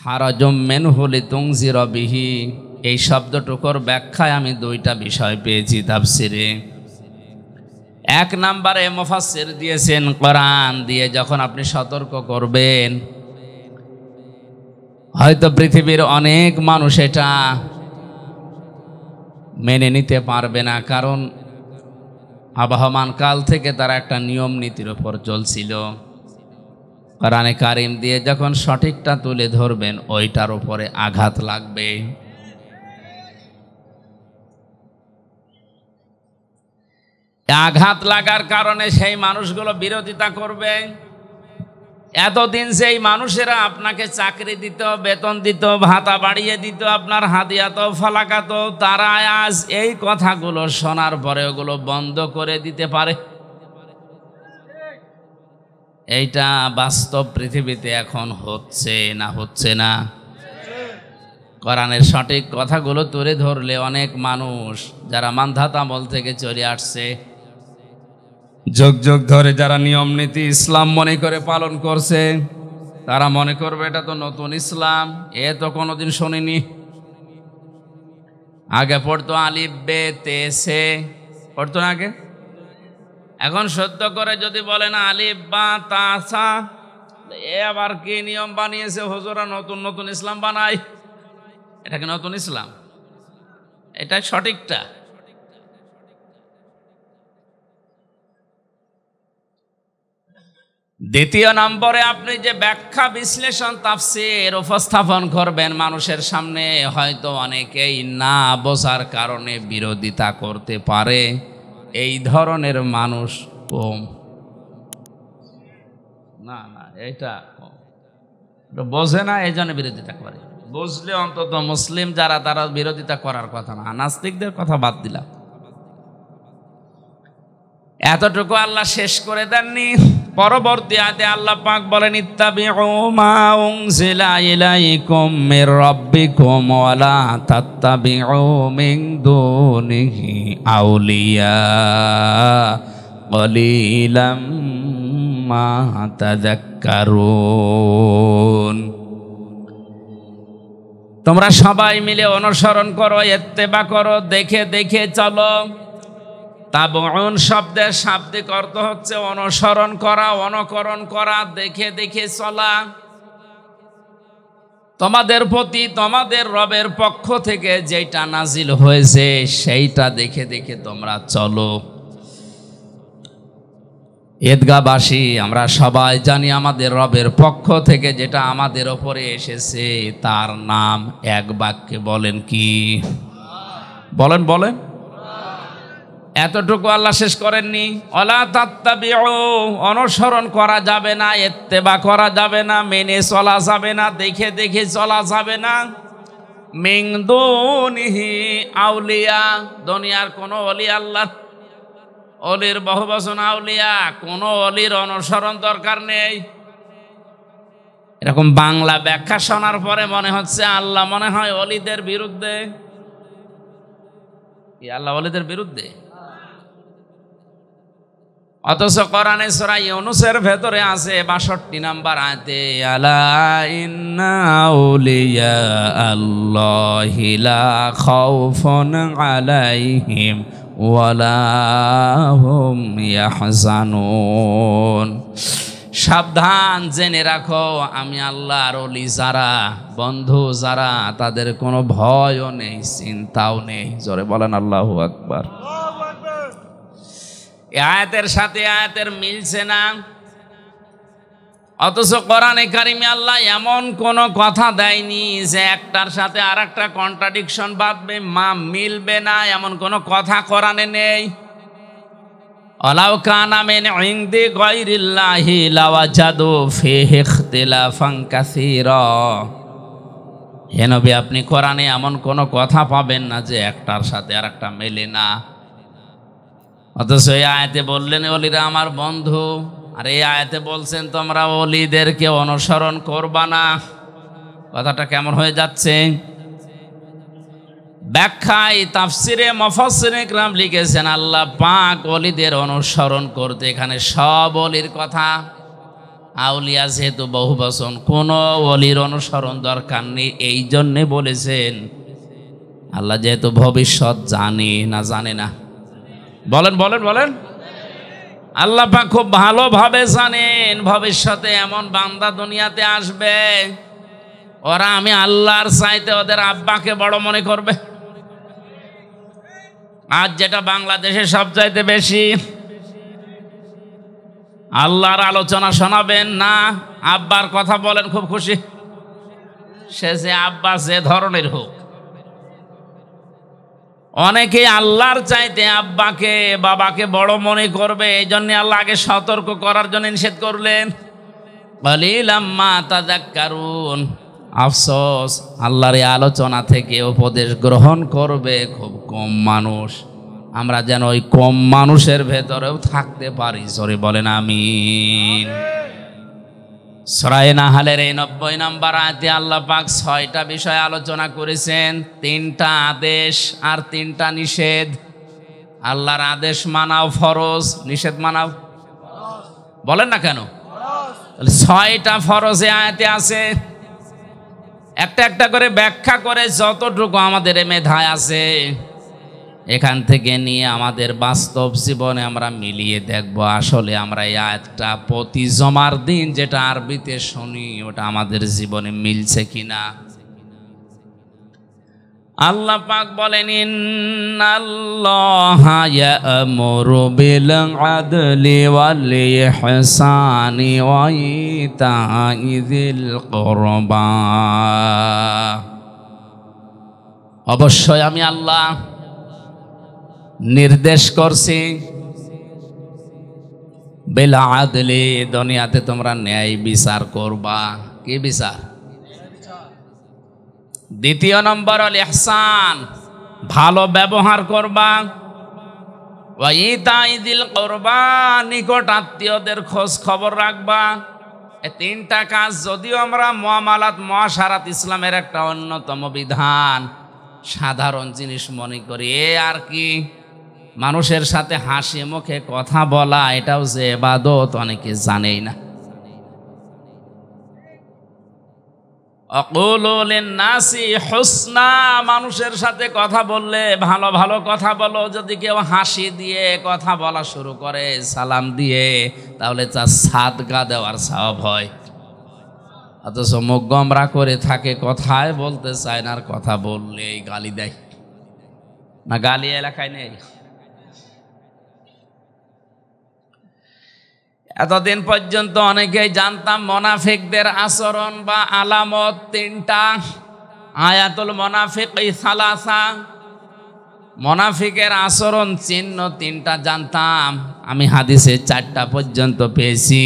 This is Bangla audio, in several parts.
হারাজুম মিনহু লিতুনজিরা বিহি, এই শব্দটুকুর ব্যাখ্যায় আমি দুইটা বিষয় পেয়েছি তাফসিরে। এক নম্বরে মুফাসসির দিয়েছেন কোরআন দিয়ে যখন আপনি সতর্ক করবেন, হয়তো পৃথিবীর অনেক মানুষ এটা মেনে নিতে পারবে না, কারণ আবহমান কাল থেকে তারা একটা নিয়ম নীতির উপর চলছিল। কোরআনে কারিম দিয়ে যখন সঠিকটা তুলে ধরবেন, ওইটার উপরে আঘাত লাগবে। আঘাত লাগার কারণে সেই মানুষগুলো বিরোধিতা করবে। এতদিন সেই মানুষেরা আপনাকে চাকরি দিত, বেতন দিত, ভাতা বাড়িয়ে দিত, আপনার হাদিয়াত ফালাকাত, তারা আজ এই কথাগুলো শোনার পরে ওগুলো বন্ধ করে দিতে পারে। এইটা বাস্তব পৃথিবীতে এখন হচ্ছে না। কোরআনের সঠিক কথাগুলো তুলে ধরলে অনেক মানুষ যারা মানধাত আমল থেকে চলে আসছে, যুগ যুগ ধরে যারা নিয়ম নীতি ইসলাম মনে করে পালন করছে, তারা মনে করবে এটা তো নতুন ইসলাম, এ তো কোনোদিন শোনেনি। আগে পড়তো আলিফ বে তে সে, পড়তো না আগে। এখন সত্য করে যদি বলেন আলিফ বা তা সা, এ আবার কি নিয়ম বানিয়েছে হুজুরা, নতুন নতুন ইসলাম বানায়, এটা কি নতুন ইসলাম? এটাই সঠিকটা। দ্বিতীয় নম্বরে আপনি যে ব্যাখ্যা বিশ্লেষণ তাফসীর উপস্থাপন করবেন মানুষের সামনে, হয়তো অনেকেই না বোঝার কারণে বিরোধিতা করতে পারে। এই ধরনের মানুষ কম। না এটা কম, বোঝে না, এই জন্য বিরোধিতা করে। বুঝলে অন্তত মুসলিম যারা, তারা বিরোধিতা করার কথা না। নাস্তিকদের কথা বাদ দিলাম। এতটুকু আল্লাহ শেষ করে দেননি। পরবর্তী আয়াতে আল্লাহ পাক বলেন, ইত্তাবিউ মা উনজিলা ইলাইকুম মির রাব্বিকুম ওয়া লা তাত্তাবিউ মিন দুনিহি আউলিয়া কলিলাম মা তাযাক্কারুন। তোমরা সবাই মিলে অনুসরণ করো, ইত্তেবা করো, দেখে দেখে চলো। তাবউন শব্দের শাব্দিক অর্থ হচ্ছে অনুসরণ করা, অনুকরণ করা, দেখে দেখে চলা। তোমাদের প্রতি তোমাদের রবের পক্ষ থেকে যেটা নাজিল হয়েছে সেইটা দেখে দেখে তোমরা চলো। ঈদগাহবাসী আমরা সবাই জানি আমাদের রবের পক্ষ থেকে যেটা আমাদের ওপরে এসেছে তার নাম এক বাক্যে বলেন কি? বলেন। এতটুকু আল্লাহ শেষ করেননি। ওয়ালা তাত্তাবিউ, অনুসরণ করা যাবে না, ইত্তেবা করা যাবে না, মেনে চলা যাবে না, দেখে দেখে চলা যাবে না। মিন দুনিহি আউলিয়া, দুনিয়ার কোন ওলি, আল্লাহ অলির বহুবচন আউলিয়া, কোন অলির অনুসরণ দরকার নেই। এরকম বাংলা ব্যাখ্যা শোনার পরে মনে হচ্ছে আল্লাহ মনে হয় অলিদের বিরুদ্ধে। আল্লাহ অলিদের বিরুদ্ধে? অথচ কোরআনে সূরা ইউনূসের ভেতরে আছে ৬২ নম্বর আয়াতে, আলা ইন্না আউলিয়া আল্লাহি লা খাউফুন আলাইহিম ওয়ালা হুম ইয়াহজানুন। সাবধান, জেনে রাখো আমি আল্লাহর ওলি যারা, বন্ধু যারা, তাদের কোনো ভয়ও নেই, চিন্তাও নেই। জোরে বলেন আল্লাহু আকবার। এই আয়াতের সাথে আয়াতের মিলছে না। অথচ কোরআনে কারিমে আল্লাহ এমন কোন কথা দেয়নি যে একটার সাথে আর একটা কন্ট্রাডিকশন বাঁধবে, মিলবে না, এমন কোন কথা কোরআনে নেই। ওয়ালাউ কানা মিন ইনদি গায়রিল্লাহি লাওয়াজাদু ফীহি ইখতিলাফান কাসীরা। হে নবী, আপনি কোরআনে এমন কোন কথা পাবেন না যে একটার সাথে আর একটা মেলে না। অথচ এই আয়াতে বললেন ওলিরা আমার বন্ধু, আর এই আয়াতে বলছেন তোমরা ওলিদেরকে অনুসরণ করবা না। কথাটা কেমন হয়ে যাচ্ছে? ব্যাখ্যায় তাফসিরে মুফাসসিরিনে কিরাম লিখেছেন আল্লাহ পাক ওলিদের অনুসরণ করতে এখানে সব ওলির কথা আউলিয়া যেহেতু বহু বচন, কোনো ওলির অনুসরণ দরকার নেই। এই জন্যে বলেছেন আল্লাহ যেহেতু ভবিষ্যৎ জানে না, জানে না? বলেন বলেন বলেন। আল্লাহ পাক খুব ভালোভাবে জানেন ভবিষ্যতে এমন বান্দা দুনিয়াতে আসবে, ওরা আমি আল্লাহর চাইতে ওদের আব্বাকে বড় মনে করবে। আজ যেটা বাংলাদেশে সবচাইতে বেশি, আল্লাহর আলোচনা শোনাবেন না, আব্বার কথা বলেন খুব খুশি, সে যে আব্বা যে ধরনের হোক। অনেকে আল্লাহর চাইতে আব্বাকে বাবাকে বড় মনে করবে, এই জন্য আল্লাহ আগে সতর্ক করার জন্য নিষেধ করলেন। কালিলাম মা তাযাক্কারুন। আফসোস, আল্লাহর এই আলোচনা থেকে উপদেশ গ্রহণ করবে খুব কম মানুষ। আমরা যেন ওই কম মানুষের ভেতরেও থাকতে পারি, জোরে বলেন আমিন। সূরা নাহলের এই 90 নম্বর আয়াতে আল্লাহ পাক 6টা বিষয় আলোচনা করেছেন, 3টা আদেশ আর 3টা নিষেধ। আল্লাহর আদেশ মানাও ফরজ, নিষেধ মানাও বলেন না কেন? 6টা ফরজ এই আয়াতে আছে। একটা একটা করে ব্যাখ্যা করে যতটুকু আমাদের মেধায় আছে এখান থেকে নিয়ে আমাদের বাস্তব জীবনে আমরা মিলিয়ে দেখব আসলে আমরা এই আয়াতটা প্রতি জমার দিন যেটা আরবিতে শুনি ওটা আমাদের জীবনে মিলছে কিনা। আল্লাহ পাক বলেন, ইন্নাল্লাহা ইয়া'মুরু বিল আদলি ওয়াল ইহসানি ওয়া ইতাইযিল কুরবা। অবশ্যই আমি আল্লাহ নির্দেশ করছি বিল আদলি, দুনিয়াতে তোমরা ন্যায় বিচার করবা। কি বিচার? দ্বিতীয় নম্বর হল ইহসান, ভালো ব্যবহার করবা। ওয়া ইতাইযিল কুরবা, নিকট আত্মীয়দের খোঁজ খবর রাখবা। এই 3টা কাজ যদিও আমরা মুআমালাত মুআশারাত ইসলামের একটা অন্যতম বিধান, সাধারণ জিনিস মনে করি। আর কি মানুষের সাথে হাসি মুখে কথা বলা, এটাও যে ইবাদত অনেকে জানেই না। আকুলু লিন-নাসি হুসনা, মানুষের সাথে কথা বললে ভালো ভালো কথা বলো। যদি কেউ হাসি দিয়ে কথা বলা শুরু করে, সালাম দিয়ে, তাহলে তার সাদকা দেওয়ার সওয়াব হয়। অথচ মুখ গোমরা করে থাকে, কথায় বলতে চায় না, আর কথা বললেই গালি দেয়। না গালি এলাকায় নেই? এতদিন পর্যন্ত অনেকেই জানতাম মুনাফিকদের আচরণ বা আলামত 3টা। আয়াতুল মুনাফিকি সালাসা, মুনাফিকের আচরণ চিহ্ন 3টা জানতাম। আমি হাদিসে 4টা পর্যন্ত পেয়েছি।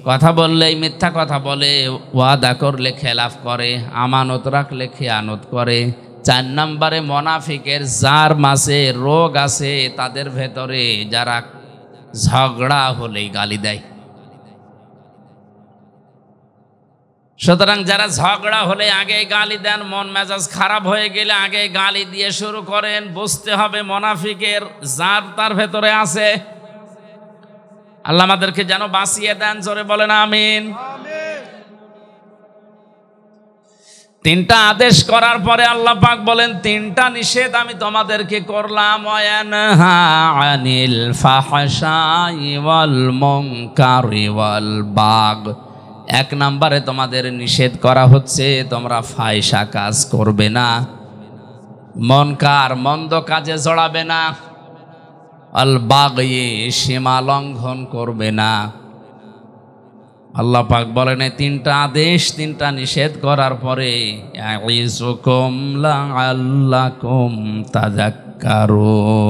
কথা বললেই মিথ্যা কথা বলে, ওয়াদা করলে খেলাফ করে, আমানত রাখলে খেয়ানত করে। 4 নম্বরে মুনাফিকের যার মাঝে রোগ আছে, তাদের ভেতরে যারা ঝগড়া হলেই গালি দেয়। সুতরাং যারা ঝগড়া হলে আগে গালি দেন, মন মেজাজ খারাপ হয়ে গেলে আগে গালি দিয়ে শুরু করেন, বুঝতে হবে মুনাফিকের জার তার ভেতরে আছে। আল্লাহ আমাদেরকে যেন বাঁচিয়ে দেন, জোরে বলেন আমিন। 3টা আদেশ করার পরে আল্লাহ পাক বলেন 3টা নিষেধ আমি তোমাদেরকে করলাম। ওয়ায়ানহা আনিল ফাহশাই ওয়াল মুনকারি ওয়াল বাগ। 1 নম্বরে তোমাদের নিষেধ করা হচ্ছে তোমরা ফাহিশা কাজ করবে না, মুনকার মন্দ কাজে জড়াবে না, আল বাগই সীমা লঙ্ঘন করবে না। আল্লাহ পাক বলেন 3টা আদেশ 3টা নিষেধ করার পরে ইয়াইযুকুম লাআল্লাকুম তাযাক্কারুন,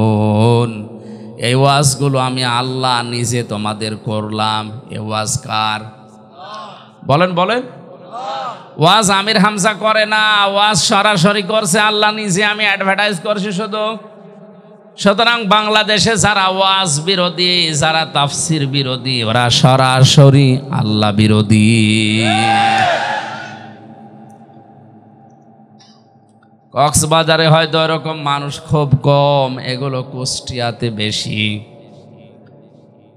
এই ওয়াজগুলো আমি আল্লাহ নিজে তোমাদের করলাম। এই ওয়াজ কার? বলেন বলেন। ওয়াজ আমির হামজা করে না, ওয়াজ সরাসরি করছে আল্লাহ নিজে, আমি অ্যাডভার্টাইজ করছি শুধু। সুতরাং বাংলাদেশে যারা ওয়াজ বিরোধী, যারা তাফসির বিরোধী, ওরা সরাসরি আল্লাহ বিরোধী। কক্সবাজারে হয়তো এরকম মানুষ খুব কম, এগুলো কুষ্টিয়াতে বেশি।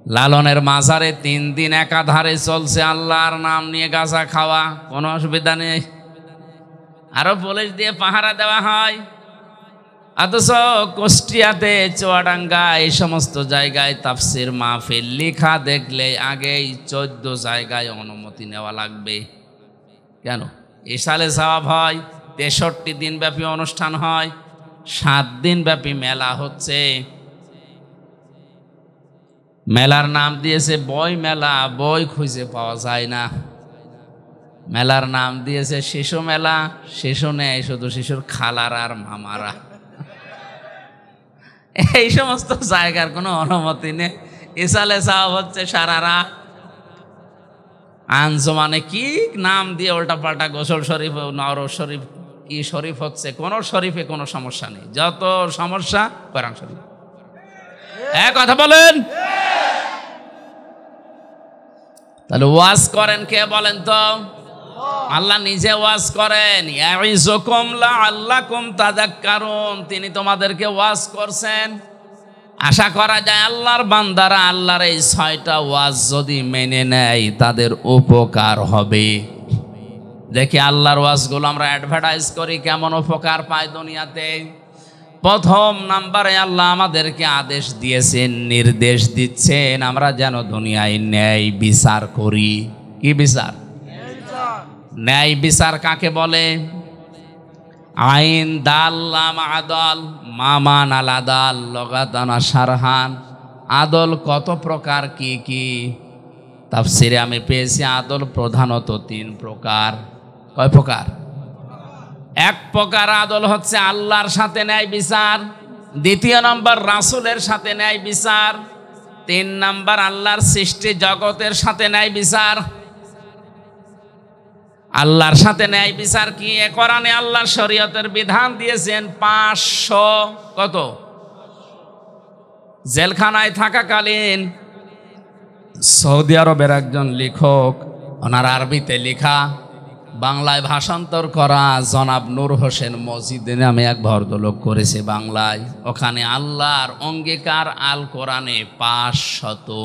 লালনের মাজারে 3 দিন একাধারে চলছে আল্লাহর নাম নিয়ে গাঁজা খাওয়া, কোনো অসুবিধা নেই। আরো পুলিশ দিয়ে পাহারা দেওয়া হয়। অথচ কুষ্টিয়াতে, চুয়াডাঙ্গা, এই সমস্ত জায়গায় তাফসির মাহফিল লেখা দেখলে আগেই 14 জায়গায় অনুমতি নেওয়া লাগবে। কেন? ইসালে সওয়াব হয়, 63 দিন ব্যাপী অনুষ্ঠান হয়, 7 দিন ব্যাপী মেলা হচ্ছে। মেলার নাম দিয়েছে বই মেলা, বই খুঁজে পাওয়া যায় না। মেলার নাম দিয়েছে শিশু মেলা, শিশু নেই, শুধু শিশুর খালারা আর মামারা। এই সমস্ত জায়গার কোনো অনুমতি নেই। ইসালে সওয়াব হচ্ছে সারা রাত। আঞ্জুমানে কি নাম দিয়ে উল্টা পাল্টা, গোসল শরীফ, নওর শরীফ, কি শরীফ হচ্ছে, কোন শরীফে কোনো সমস্যা নেই, যত সমস্যা কোরআন শরীফ। এক কথা বলেন। তাহলে ওয়াজ করেন কে বলেন তো? আল্লাহ নিজে ওয়াজ করেন। ইয়াইযুকুম লাআল্লাকুম তাযাক্কারুন, তিনি তোমাদেরকে ওয়াজ করছেন। আশা করা যায় আল্লাহর বান্দারা আল্লাহর এই 6টা ওয়াজ যদি মেনে নেয় তাদের উপকার হবে। দেখি আল্লাহর ওয়াজগুলো আমরা অ্যাডভার্টাইজ করি, কেমন উপকার পায় দুনিয়াতে। প্রথম নাম্বারে আল্লাহ আমাদেরকে আদেশ দিয়েছেন, নির্দেশ দিচ্ছেন, আমরা যেন দুনিয়ায় ন্যায় বিচার করি। কি বিচার? ন্যায় বিচার কাকে বলে? আইন দাল্লাম আদল, মামান আল আদাল, লগাতানা সারহান। আদল কত প্রকার, কি কি? তাফসিরে আমি পেয়েছি আদল প্রধানত 3 প্রকার। কয় প্রকার? 1 প্রকার আদল হচ্ছে আল্লাহর সাথে ন্যায় বিচার, 2 নম্বর রাসূলের সাথে ন্যায় বিচার, 3 নম্বর আল্লাহর সৃষ্টি জগতের সাথে ন্যায় বিচার। আল্লাহর সাথে ন্যায় বিচার কি? কোরআনে আল্লাহর শরীয়তের বিধান দিয়েছেন 500 কত? জেলখানায় থাকাকালীন সৌদি আরবের একজন লেখক, ওনার আরবিতে লেখা, বাংলায় ভাষান্তর করা জনাব নূর হোসেন মজিদ নামে এক ভদ্রলোক করেছে বাংলায়। ওখানে আল্লাহর অঙ্গীকার আল কোরআনে 500।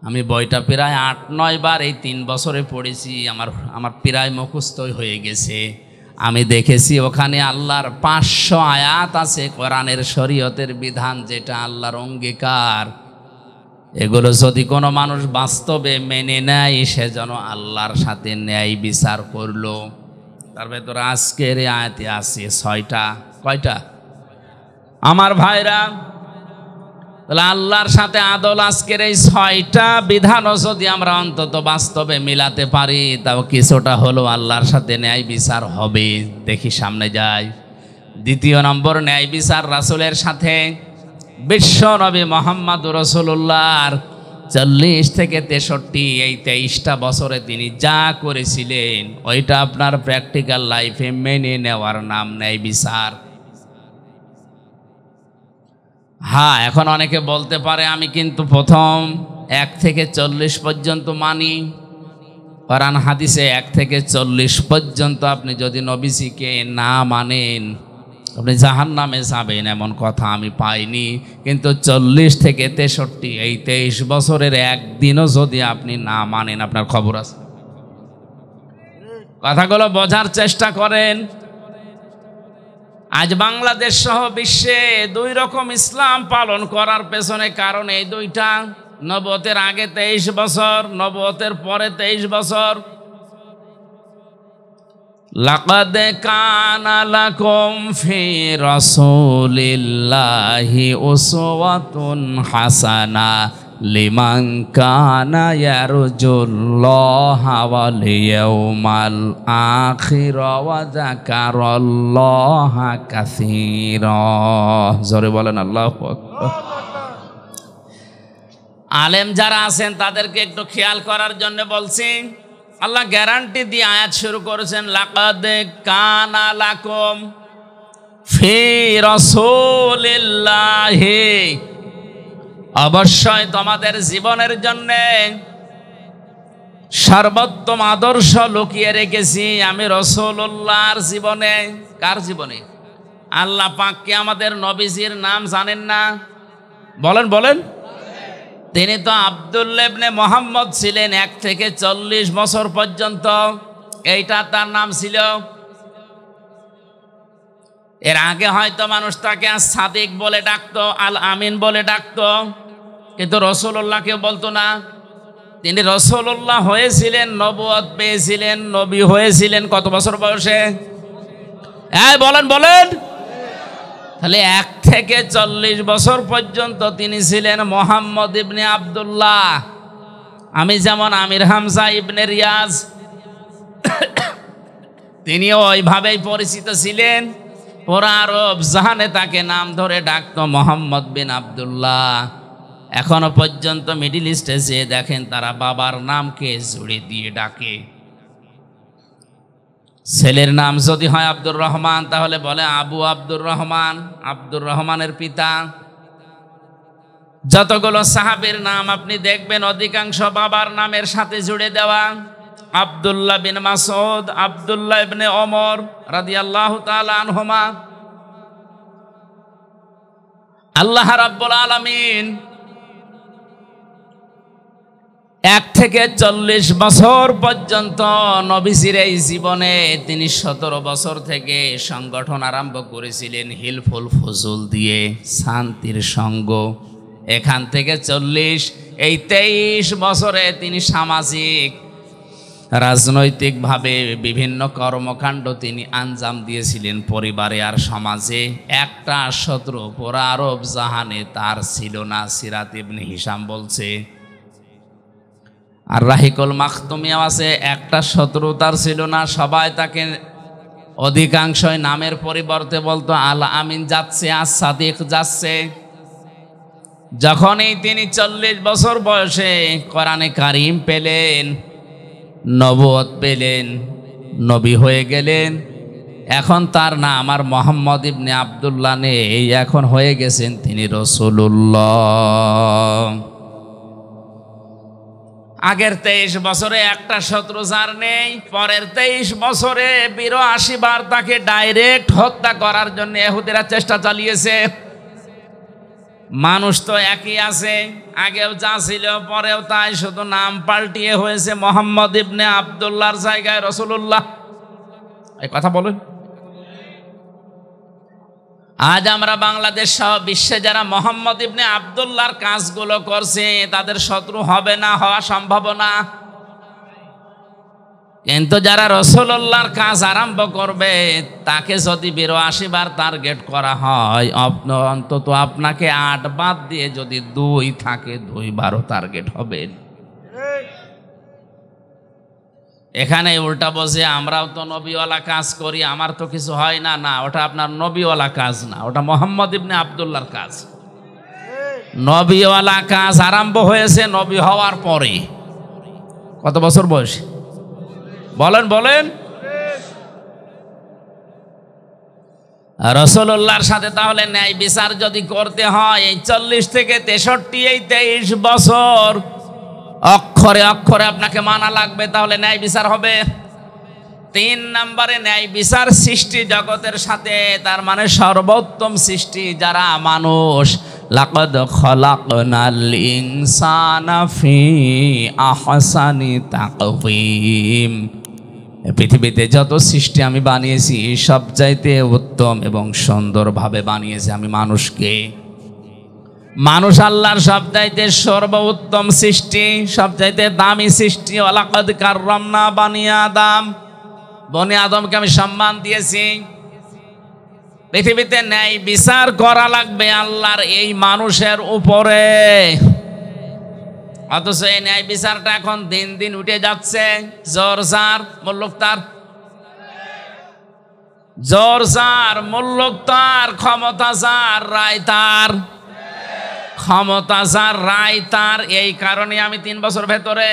আমি বইটা প্রায় 8-9 বার এই 3 বছরে পড়েছি, আমার প্রায় মুখস্থ হয়ে গেছে। আমি দেখেছি ওখানে আল্লাহর 500 আয়াত আছে কোরআনের শরীয়তের বিধান, যেটা আল্লাহর অঙ্গীকার। এগুলো যদি কোনো মানুষ বাস্তবে মেনে নেয়, সে যেন আল্লাহর সাথে ন্যায় বিচার করলো। তার ভেতরে আজকের এই আয়াতে আছে 6টা। কয়টা আমার ভাইরা? তাহলে আল্লাহর সাথে আদল, আজকের এই 6টা বিধানও যদি আমরা অন্তত বাস্তবে মিলাতে পারি, তাও কিছুটা হলো আল্লাহর সাথে ন্যায় বিচার হবে। দেখি সামনে যাই। 2 নম্বর ন্যায় বিচার রাসূলের সাথে। বিশ্ব নবী মুহাম্মদুর রাসূলুল্লাহর 40 থেকে 63 এই 23টা বছরে তিনি যা করেছিলেন, ওইটা আপনার প্র্যাকটিক্যাল লাইফে মেনে নেওয়ার নাম ন্যায় বিচার। হ্যাঁ, এখন অনেকে বলতে পারে আমি কিন্তু প্রথম 1 থেকে 40 পর্যন্ত মানি। কোরআন হাদিসে 1 থেকে 40 পর্যন্ত আপনি যদি নবীজিকে না মানেন, আপনি জাহান্নামে যাবেন, এমন কথা আমি পাইনি। কিন্তু 40 থেকে 63 এই 23 বছরের একদিনও যদি আপনি না মানেন, আপনার খবর আছে। কথাগুলো বোঝার চেষ্টা করেন। আজ বাংলাদেশ সহ বিশ্বে 2 রকম ইসলাম পালন করার পেছনে কারণ এই 2টা। নবুয়তের আগে 23 বছর, নবুয়তের পরে 23 বছর। লাকাদ কানা লাকুম ফি রাসূলিল্লাহি উসওয়াতুন হাসানা লিমান কানা ইয়ারজুল্লাহা ওয়াল ইয়াউমাল আখির ওয়া যাকারাল্লাহা কাসীরা। জোরে বলেন আল্লাহু আকবার। আলেম যারা আছেন তাদেরকে একটু খেয়াল করার জন্য বলছি। আল্লাহ গ্যারান্টি দিয়ে আয়াত শুরু করেছেন, লাকাদ কানা লাকুম ফি রাসূলিল্লাহি, অবশ্যই তোমাদের জীবনের জন্য সর্বোত্তম আদর্শ লুকিয়ে রেখেছি আমি রাসূলুল্লাহর জীবনে। কার জীবনে? আল্লাহ পাক কি আমাদের নবীজির নাম জানেন না? বলেন বলেন। তিনি তো আব্দুল্লাহ ইবনে মুহাম্মদ ছিলেন 1 থেকে 40 বছর পর্যন্ত, এইটা তার নাম ছিল। এর আগে হয়তো মানুষ তাকে সাদিক বলে ডাকতো, আল আমিন বলে ডাকতো, কিন্তু রাসূলুল্লাহ কেউ বলতো না। তিনি রাসূলুল্লাহ হয়েছিলেন, নবুয়ত পেয়েছিলেন, নবী হয়েছিলেন কত বছর বয়সে? বলেন বলেন। তাহলে 1 থেকে 40 বছর পর্যন্ত তিনি ছিলেন মুহাম্মদ ইবনে আব্দুল্লাহ। আমি যেমন আমির হামজা ইবনে রিয়াজ, তিনিও ওইভাবেই পরিচিত ছিলেন। পুরা আরব জাহানে তাকে নাম ধরে ডাকতো মুহাম্মদ বিন আব্দুল্লাহ। এখনো পর্যন্ত মিডল ইস্টে যে দেখেন তারা বাবার নামকে জুড়ে দিয়ে ডাকে। ছেলের নাম যদি হয় আব্দুর রহমান, তাহলে বলে আবু আব্দুর রহমান, আব্দুর রহমানের পিতা। যতগুলো সাহাবীর নাম আপনি দেখবেন অধিকাংশ বাবার নামের সাথে জুড়ে দেওয়া। আব্দুল্লাহ বিন মাসউদ, আব্দুল্লাহ ইবনে ওমর রাদিয়াল্লাহু তাআলা আনহুমা। আল্লাহ রাব্বুল আলামিন 1 থেকে 40 বছর পর্যন্ত নবীজির এই জীবনে তিনি 17 বছর থেকে সংগঠন আরম্ভ করেছিলেন হিলফুল ফুজুল দিয়ে, শান্তির সঙ্গ। এখান থেকে 40, এই 23 বছরে তিনি সামাজিক রাজনৈতিকভাবে বিভিন্ন কর্মকাণ্ড তিনি আঞ্জাম দিয়েছিলেন পরিবারে আর সমাজে। একটা শত্রু পুরা আরব জাহানে তার ছিল না। সিরাত ইবনে হিশাম বলছে, আর রাহিকুল মাখতুমিয়াও আছে, একটা শত্রু তার ছিল না। সবাই তাকে অধিকাংশই নামের পরিবর্তে বলতো আল আমিন যাচ্ছে, আর সাদিক যাচ্ছে। যখনই তিনি 40 বছর বয়সে কোরআনে কারিম পেলেন, নবুয়ত পেলেন, নবী হয়ে গেলেন, এখন তার নাম আর মুহাম্মদ ইবনে আব্দুল্লাহ নেই, এখন হয়ে গেছেন তিনি রাসূলুল্লাহ। আগের 23 বছরে একটা শত্রু যার নেই, পরের 23 বছরে 82 বার তাকে ডাইরেক্ট হত্যা করার জন্য ইহুদিরা চেষ্টা চালিয়েছে। মানুষ তো একই আছে, আগেও যা ছিল পরেও তাই, শুধু নাম পাল্টিয়ে হয়েছে মুহাম্মদ ইবনে আব্দুল্লাহর জায়গায় রাসূলুল্লাহ। এই কথা বলেন। আজ আমরা বাংলাদেশ সহ বিশ্বে যারা মুহাম্মদ ইবনে আব্দুল্লাহর কাজগুলো করছে তাদের শত্রু হবে না, হওয়া সম্ভব না। কিন্তু যারা রাসূলুল্লাহর কাজ আরম্ভ করবে তাকে যদি 82 বার টার্গেট করা হয়, অন্তত আপনাকে 8 বাদ দিয়ে যদি 2 থাকে 2 বারও টার্গেট হবেন। এখানে উল্টা বসে আমরাও তো নবীওয়ালা কাজ করি, আমার তো কিছু হয় না। না, ওটা আপনার নবীওয়ালা কাজ না, ওটা মুহাম্মদ ইবনে আব্দুল্লাহর কাজ। নবীওয়ালা কাজ আরম্ভ হয়েছে নবী হওয়ার পরে। কত বছর বয়স বলেন বলেন। রাসূলুল্লাহর সাথে তাহলে ন্যায় বিচার যদি করতে হয়, এই 40 থেকে 63, এই 23 বছর অক্ষরে অক্ষরে আপনাকে মানা লাগবে, তাহলে ন্যায় বিচার হবে। 3 নম্বরে ন্যায় বিচার সৃষ্টি জগতের সাথে, তার মানে সর্বোত্তম সৃষ্টি যারা মানুষ। লাকাদ খলাকনাল ইনসানা ফি আহসানি তাকওয়িম। পৃথিবীতে যত সৃষ্টি আমি বানিয়েছি সবচাইতে উত্তম এবং সুন্দরভাবে বানিয়েছি আমি মানুষকে। মানুষ আল্লাহর সবচাইতে সর্বোত্তম সৃষ্টি, সবচাইতে দামি সৃষ্টি। ওয়ালাকাদ কাররামনা বানি আদম, বনি আদমকে আমি সম্মান দিয়েছি। পৃথিবীতে ন্যায় বিচার করা লাগবে আল্লাহর এই মানুষের উপরে। অথচ এই ন্যায় বিচারটা এখন দিন দিন উঠে যাচ্ছে। জোর যার মুল্লুক তার, জোর যার মুল্লুক তার, ক্ষমতা যার রায় তার, ক্ষমতা যার রায় তার। এই কারণে আমি 3 বছর ভেতরে,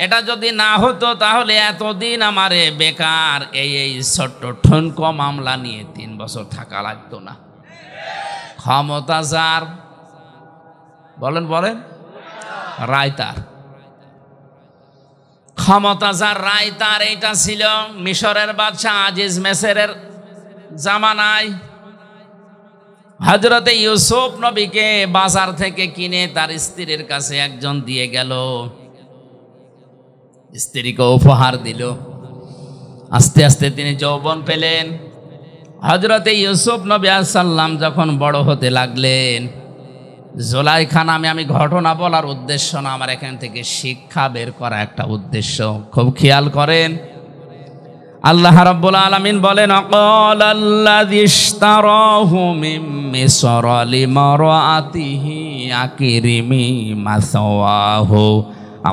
এটা যদি না হতো তাহলে এতদিন আমারে বেকার এই ছোট্ট ঠুনকো মামলা নিয়ে 3 বছর থাকা লাগতো না। ক্ষমতা যার, বলেন বলেন, রায় তার, ক্ষমতা যার রায় তার। এইটা ছিল মিশরের বাদশাহ আজিজ মেসরের জামানায়। হযরতে ইউসুফ নবীকে বাজার থেকে কিনে তার স্ত্রীর কাছে একজন দিয়ে গেল, স্ত্রীকে উপহার দিল। আস্তে আস্তে তিনি যৌবন পেলেন। হযরতে ইউসুফ নবী আলাইহিস সালাম যখন বড় হতে লাগলেন, জুলাইখা নামে আমি ঘটনা বলার উদ্দেশ্য না, আমার এখান থেকে শিক্ষা বের করা একটা উদ্দেশ্য। খুব খেয়াল করেন, আল্লাহ রাব্বুল আলামিন বলেন, আকালাল্লাযী ইশতারাহু মিন মিসর লিমারাতিহি আকরিমি মাসাওয়াহু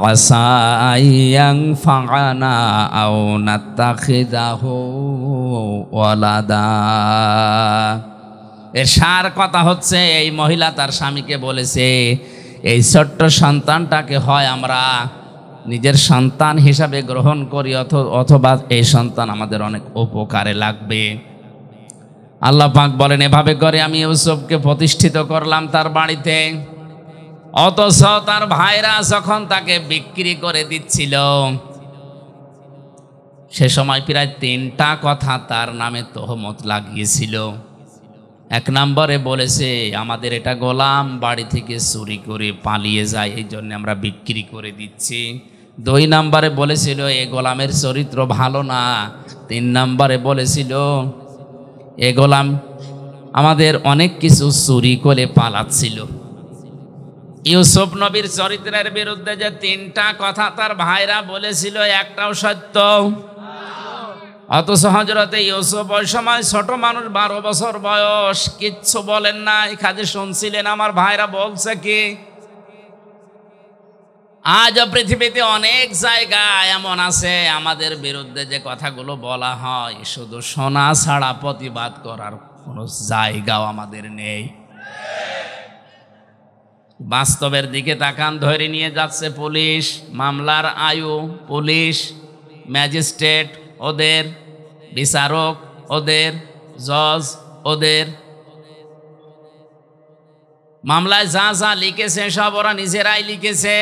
আসা আইয়ানফা'না আও নাত্তাখিযাহু ওয়ালাদা। এর সার কথা হচ্ছে, এই মহিলা তার স্বামীকে বলেছে, এই ছোট্ট সন্তানটাকে হয় আমরা নিজের সন্তান হিসাবে গ্রহণ করি, অথবা এই সন্তান আমাদের অনেক উপকারে লাগবে। আল্লাহ পাক বলেন, এভাবে করে আমি ইউসুফকে প্রতিষ্ঠিত করলাম তার বাড়িতে। অথচ তার ভাইরা যখন তাকে বিক্রি করে দিচ্ছিল, সে সময় প্রায় 3টা কথা তার নামে তহমত লাগিয়েছিল। 1 নম্বরে বলেছে, আমাদের এটা গোলাম, বাড়ি থেকে চুরি করে পালিয়ে যায়, এই জন্য আমরা বিক্রি করে দিচ্ছি। 2 নম্বরে বলেছিল, এ গোলামের চরিত্র ভালো না। 3 নম্বরে বলেছিল, এ গোলাম আমাদের অনেক কিছু চুরি করে পালাচ্ছিল। ইউসুফ নবীর চরিত্রের বিরুদ্ধে যে 3টা কথা তার ভাইরা বলেছিল, একটাও সত্য। অথচ হযরতে ইউসুফ ওই সময় ছোট মানুষ, 12 বছর বয়স, কিচ্ছু বলেন নাই, খালি শুনছিলেন আমার ভাইরা বলছে কি। আজও পৃথিবীতে অনেক জায়গায় এমন আছে, আমাদের বিরুদ্ধে যে কথাগুলো বলা হয়, শুধু শোনা ছাড়া প্রতিবাদ করার কোনো জায়গাও আমাদের নেই। বাস্তবের দিকে তাকান, ধরে নিয়ে যাচ্ছে পুলিশ, মামলার আয়ু পুলিশ, ম্যাজিস্ট্রেট ওদের, বিচারক ওদের, জজ ওদের। মামলায় যা যা লিখেছে সব ওরা নিজেরাই লিখেছে।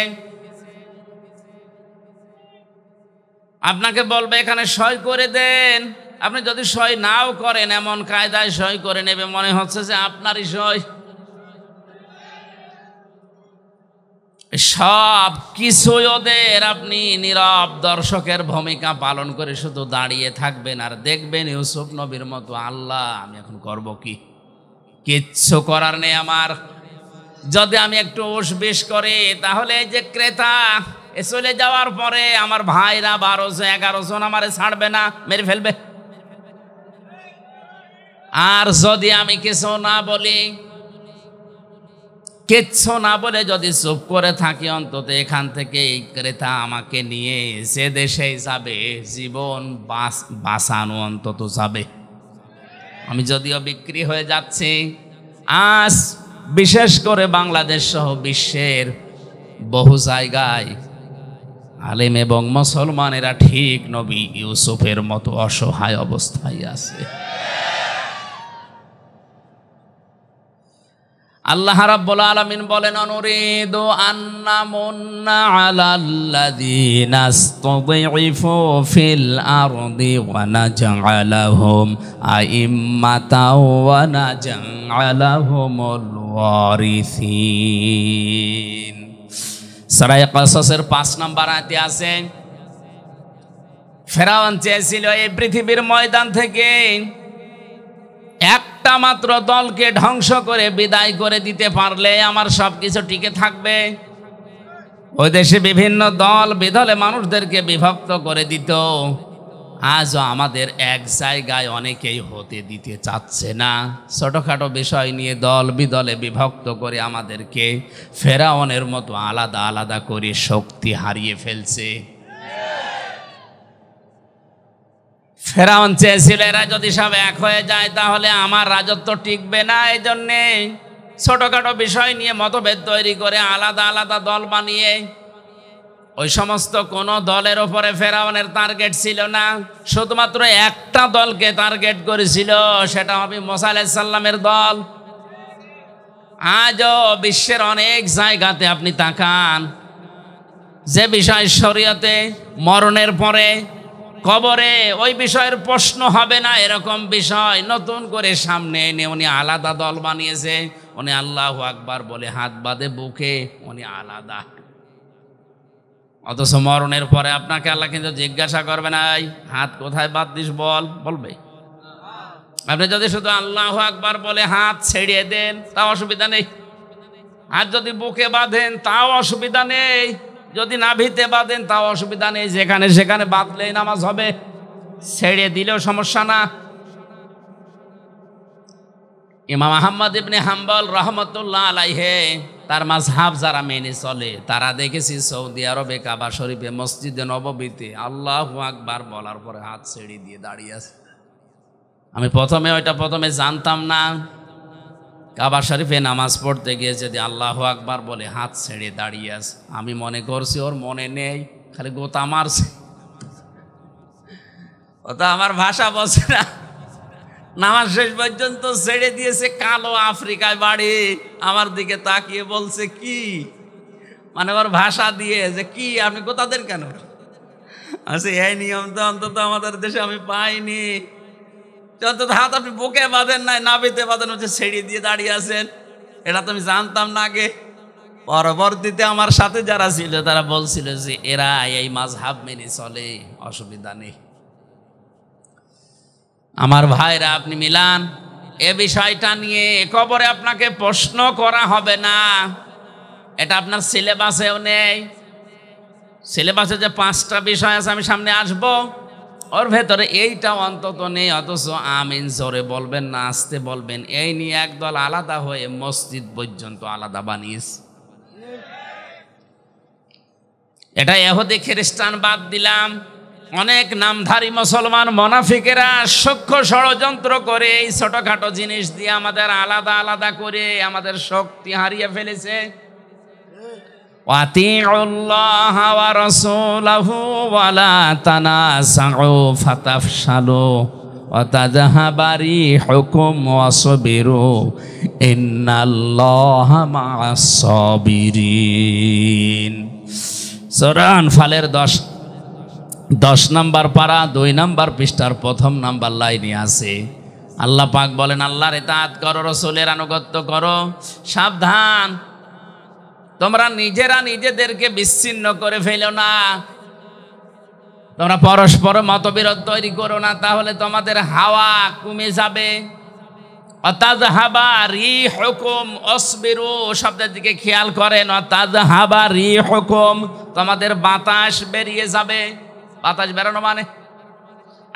আপনাকে বলবে এখানে সই করে দেন, আপনি যদি সই নাও করেন, এমন কায়দায় সই করে নেবে মনে হচ্ছে যে আপনারই সই। সব কিছুই ওদের। আপনি নীরব দর্শকের ভূমিকা পালন করে শুধু দাঁড়িয়ে থাকবেন আর দেখবেন ইউসুফ নবীর মতো, আল্লাহ আমি এখন করব কি, কিচ্ছু করার নেই আমার। যদি আমি একটু উসবিস করি, তাহলে এই যে ক্রেতা চলে যাওয়ার পরে আমার ভাইরা 12-11 জন আমারে ছাড়বে না, মেরে ফেলবে। আর যদি আমি কিছু না বলি, কিচ্ছু না বলে যদি চুপ করে থাকি, অন্তত এখান থেকে এই ক্রেতা আমাকে নিয়ে যে দেশে যাবে, জীবন বাঁচানো অন্তত যাবে। আমি যদিও বিক্রি হয়ে যাচ্ছি, আজ বিশেষ করে বাংলাদেশ সহ বিশ্বের বহু জায়গায় আলেম এবং মুসলমানেরা ঠিক নবী ইউসুফের মতো অসহায় অবস্থায় আছে। আল্লাহ রাব্বুল আলামিন বলেন, অনুরিদু আন্নামুন্না আলাল্লাযীনা ইসতাযইফু ফিল আরদি ওয়া নাজআলাহুম আইম্মাতাও ওয়া নাজআলাহুমুল ওয়ারিসিন। সূরা কাসাসের 5 নম্বর আয়াতে আছে, ফেরাউন চেয়েছিল এই পৃথিবীর ময়দান থেকে একটা মাত্র দলকে ধ্বংস করে বিদায় করে দিতে পারলে আমার সবকিছু টিকে থাকবে। ওই দেশে বিভিন্ন দল বিদলে মানুষদেরকে বিভক্ত করে দিত। আজও আমাদের এক জায়গায় অনেকেই হতে দিতে চাচ্ছে না। ছোটখাটো বিষয় নিয়ে দল বিদলে বিভক্ত করে আমাদেরকে ফেরাউনের মতো আলাদা আলাদা করে শক্তি হারিয়ে ফেলছে। ফেরাউন চেয়েছিল এরা যদি সব এক হয়ে যায় তাহলে আমার রাজত্ব টিকবে না। এই জন্যে ছোটখাটো বিষয় নিয়ে মতভেদ তৈরি করে আলাদা আলাদা দল বানিয়ে, ওই সমস্ত কোন দলের ওপরে ফেরাউনের টার্গেট ছিল না, শুধুমাত্র একটা দলকে টার্গেট করেছিল, সেটা হবে মুসা আলাইহিস সালামের দল। আজও বিশ্বের অনেক জায়গাতে আপনি তাকান, যে বিষয় শরীয়তে মরণের পরে কবরে ওই বিষয়ের প্রশ্ন হবে না, এরকম বিষয় নতুন করে সামনে এনে উনি আলাদা দল বানিয়েছে। উনি আল্লাহু আকবার বলে হাত বাঁধে বুকে, উনি আলাদা। অথচ মরণের পরে আপনাকে আল্লাহ কিন্তু জিজ্ঞাসা করবে না, হাত কোথায় বাদ দিস বলবে? আপনি যদি শুধু আল্লাহু আকবার বলে হাত ছেড়িয়ে দেন তাও অসুবিধা নেই, হাত যদি বুকে বাঁধেন তাও অসুবিধা নেই, যদি নাভিতে বাঁধেন তাও অসুবিধা নেই, যেখানে সেখানে বাঁধলেই নামাজ হবে, ছেড়ে দিলেও সমস্যা না। ইমাম আহমদ ইবনে হাম্বল রহমতুল্লাহ আলাইহে তার মাযহাব যারা মেনে চলে তারা দেখেছি সৌদি আরবে কাবা শরীফে মসজিদে নববীতে আল্লাহু আকবার বলার পরে হাত ছেড়ে দিয়ে দাঁড়িয়ে আছে। আমি প্রথমে জানতাম না। কাবা শরীফে নামাজ পড়তে গিয়ে যদি আল্লাহু আকবার বলে হাত ছেড়ে দাঁড়িয়ে আছে, আমি মনে করছি ওর মনে নেই, খালি গোতা মারছে। ওটা আমার ভাষা বলছে না, নামাজ শেষ পর্যন্ত ছেড়ে দিয়েছে। কালো আফ্রিকায় বাড়ি, আমার দিকে তাকিয়ে বলছে কি, মানে ওর ভাষা দিয়ে যে কি আপনি গোতা দেন কেন? আচ্ছা এই নিয়ম তো অন্তত আমাদের দেশে আমি পাইনি। অন্তত হাত আপনি বুকে বাঁধেন নাই, নাভিতে বাঁধেন, হচ্ছে ছেড়ে দিয়ে দাঁড়িয়ে আছেন, এটা তো আমি জানতাম না আগে। পরবর্তীতে আমার সাথে যারা ছিল তারা বলছিল যে এরা এই মাযহাব মেনে চলে, অসুবিধা নেই। আমার ভাইরা, আপনি মিলান এ বিষয়টা নিয়ে কবরে আপনাকে প্রশ্ন করা হবে না, এটা আপনার সিলেবাসেও নেই। সিলেবাসে যে 5টা বিষয় আছে আমি সামনে আসবো, ওর ভেতরে এইটা অন্তত নেই। অথচ আমিন জোরে বলবেন না আস্তে বলবেন, এই নিয়ে একদল আলাদা হয়ে মসজিদ পর্যন্ত আলাদা বানিয়েছে। এটা ইহুদি খ্রিস্টান বাদ দিলাম, অনেক নামধারী মুসলমান মুনাফিকেরা সূক্ষ্ম ষড়যন্ত্র করে এই ছোটখাটো জিনিস দিয়ে আমাদের আলাদা আলাদা করে আমাদের শক্তি হারিয়ে ফেলেছে। ওয়াতিউল্লাহ ওয়া রাসূলাহু ওয়া লা তানাসাউ ফাতাফশালু ওয়া তাযহাবা রিহুকুম ওয়াসবিরু ইন্নাল্লাহা মা'আস সাবিরিন। সূরা আনফালের 10 নম্বর পারা 2 নম্বর পৃষ্ঠার 1ম নম্বর লাইনে আছে আল্লাহ পাক বলেন, আল্লাহর ইতাআত করো, রাসূলের আনুগত্য করো, সাবধান তোমরা নিজেরা নিজেদেরকে বিচ্ছিন্ন করে ফেলো না, তোমরা পরস্পর মতবিরোধ তৈরি করো না, তাহলে তোমাদের হাওয়া কমে যাবে। অতাযহাবা রিহুকুম ওয়াসবিরু শব্দের দিকে খেয়াল করেন, অতাযহাবা রিহুকুম তোমাদের বাতাস বেরিয়ে যাবে। বাতাস বেরোনো মানে,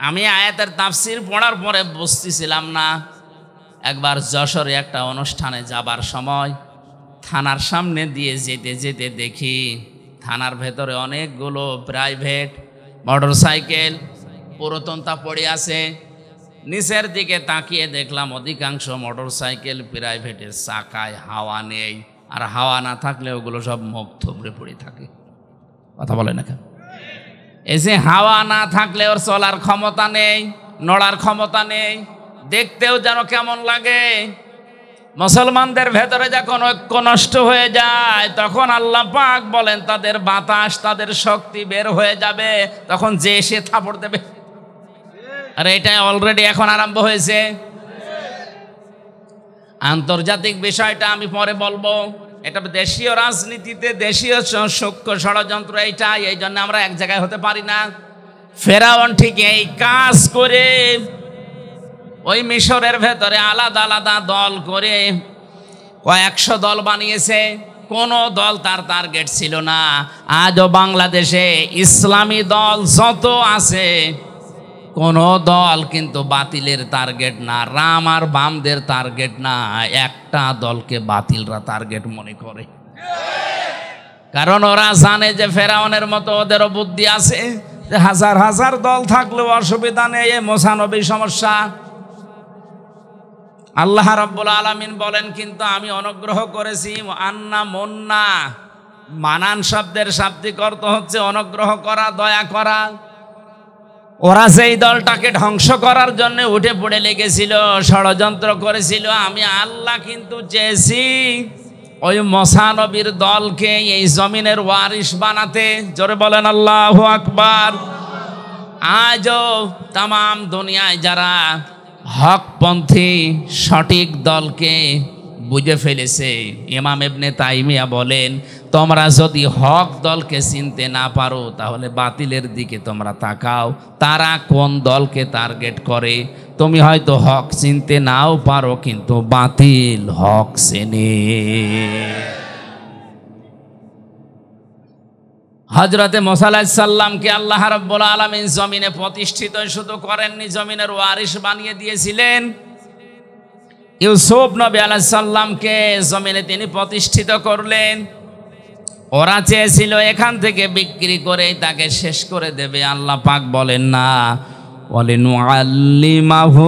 আমি আয়াতের তাফসীর পড়ার পরে বুঝতেছিলাম না। একবার যশোরে একটা অনুষ্ঠানে যাবার সময় থানার সামনে দিয়ে যেতে যেতে দেখি থানার ভেতরে অনেকগুলো প্রাইভেট মোটরসাইকেল পুরাতনতা পড়ে আছে। নিচের দিকে তাকিয়ে দেখলাম অধিকাংশ মোটরসাইকেল প্রাইভেটের চাকায় হাওয়া নেই, আর হাওয়া না থাকলে ওগুলো সব মুখ থুবড়ে পড়ে থাকে। কথা বলে না কেন? এই যে হাওয়া না থাকলে ওর চলার ক্ষমতা নেই, নড়ার ক্ষমতা নেই, দেখতেও যেন কেমন লাগে। মুসলমানদের ভেতরে যখন ঐক্য নষ্ট হয়ে যায় তখন আল্লাহ পাক বলেন তাদের বাতাস, তাদের শক্তি বের হয়ে যাবে, তখন যে এসে থাপড় দেবে। আর এটা অলরেডি এখন আরম্ভ হয়েছে। আন্তর্জাতিক বিষয়টা আমি পরে বলবো, এটা দেশীয় রাজনীতিতে দেশীয় সূক্ষ্ম ষড়যন্ত্র এইটা, এই জন্য আমরা এক জায়গায় হতে পারি না। ফেরাউন ঠিক এই কাজ করে ওই মিশরের ভেতরে আলাদা আলাদা দল করে কয়েকশো দল বানিয়েছে, কোন দল তার টার্গেট ছিল না। আজও বাংলাদেশে ইসলামী দল যত আছে কোন দল কিন্তু বাতিলের টার্গেট না, রাম আর বামদের টার্গেট না, একটা দলকে বাতিলরা টার্গেট মনে করে। কারণ ওরা জানে যে ফেরাউনের মতো ওদেরও বুদ্ধি আছে, যে হাজার হাজার দল থাকলেও অসুবিধা নেই, এ মোসানবী সমস্যা। আল্লাহ রাব্বুল আলামিন বলেন কিন্তু আমি অনুগ্রহ করেছি। আন্না মন্না, মানান শব্দের শাব্দিক অর্থ হচ্ছে অনুগ্রহ করা, দয়া করা। ওরা যেই দলটাকে ধ্বংস করার জন্য উঠে পড়ে লেগেছিল, ষড়যন্ত্র করেছিল, আমি আল্লাহ কিন্তু চেয়েছি ওই মোসানবীর দলকে এই জমিনের ওয়ারিশ বানাতে। জোরে বলেন আল্লাহু আকবার। আজও তামাম দুনিয়ায় যারা হকপন্থী সঠিক দলকে বুঝে ফেলেছে, ইমাম ইবনে তাইমিয়া বলেন, তোমরা যদি হক দলকে চিনতে না পারো তাহলে বাতিলের দিকে তোমরা তাকাও, তারা কোন দলকে টার্গেট করে। তুমি হয়তো হক চিনতে নাও পারো, কিন্তু বাতিল হক চেনে। হযরতে মুসা আলাইহিস সালামকে আল্লাহ রাব্বুল আলামিন জমিনে প্রতিষ্ঠিত শুধু করেননি, জমিনের ওয়ারিস বানিয়ে দিয়েছিলেন। ইউসুফ নবী আলাইহিস সালামকে জমিনে তিনি প্রতিষ্ঠিত করলেন। ওরা চেয়েছিল এখান থেকে বিক্রি করে তাকে শেষ করে দেবে। আল্লাহ পাক বলেন না, ওয়ালিনুআল্লিমাহু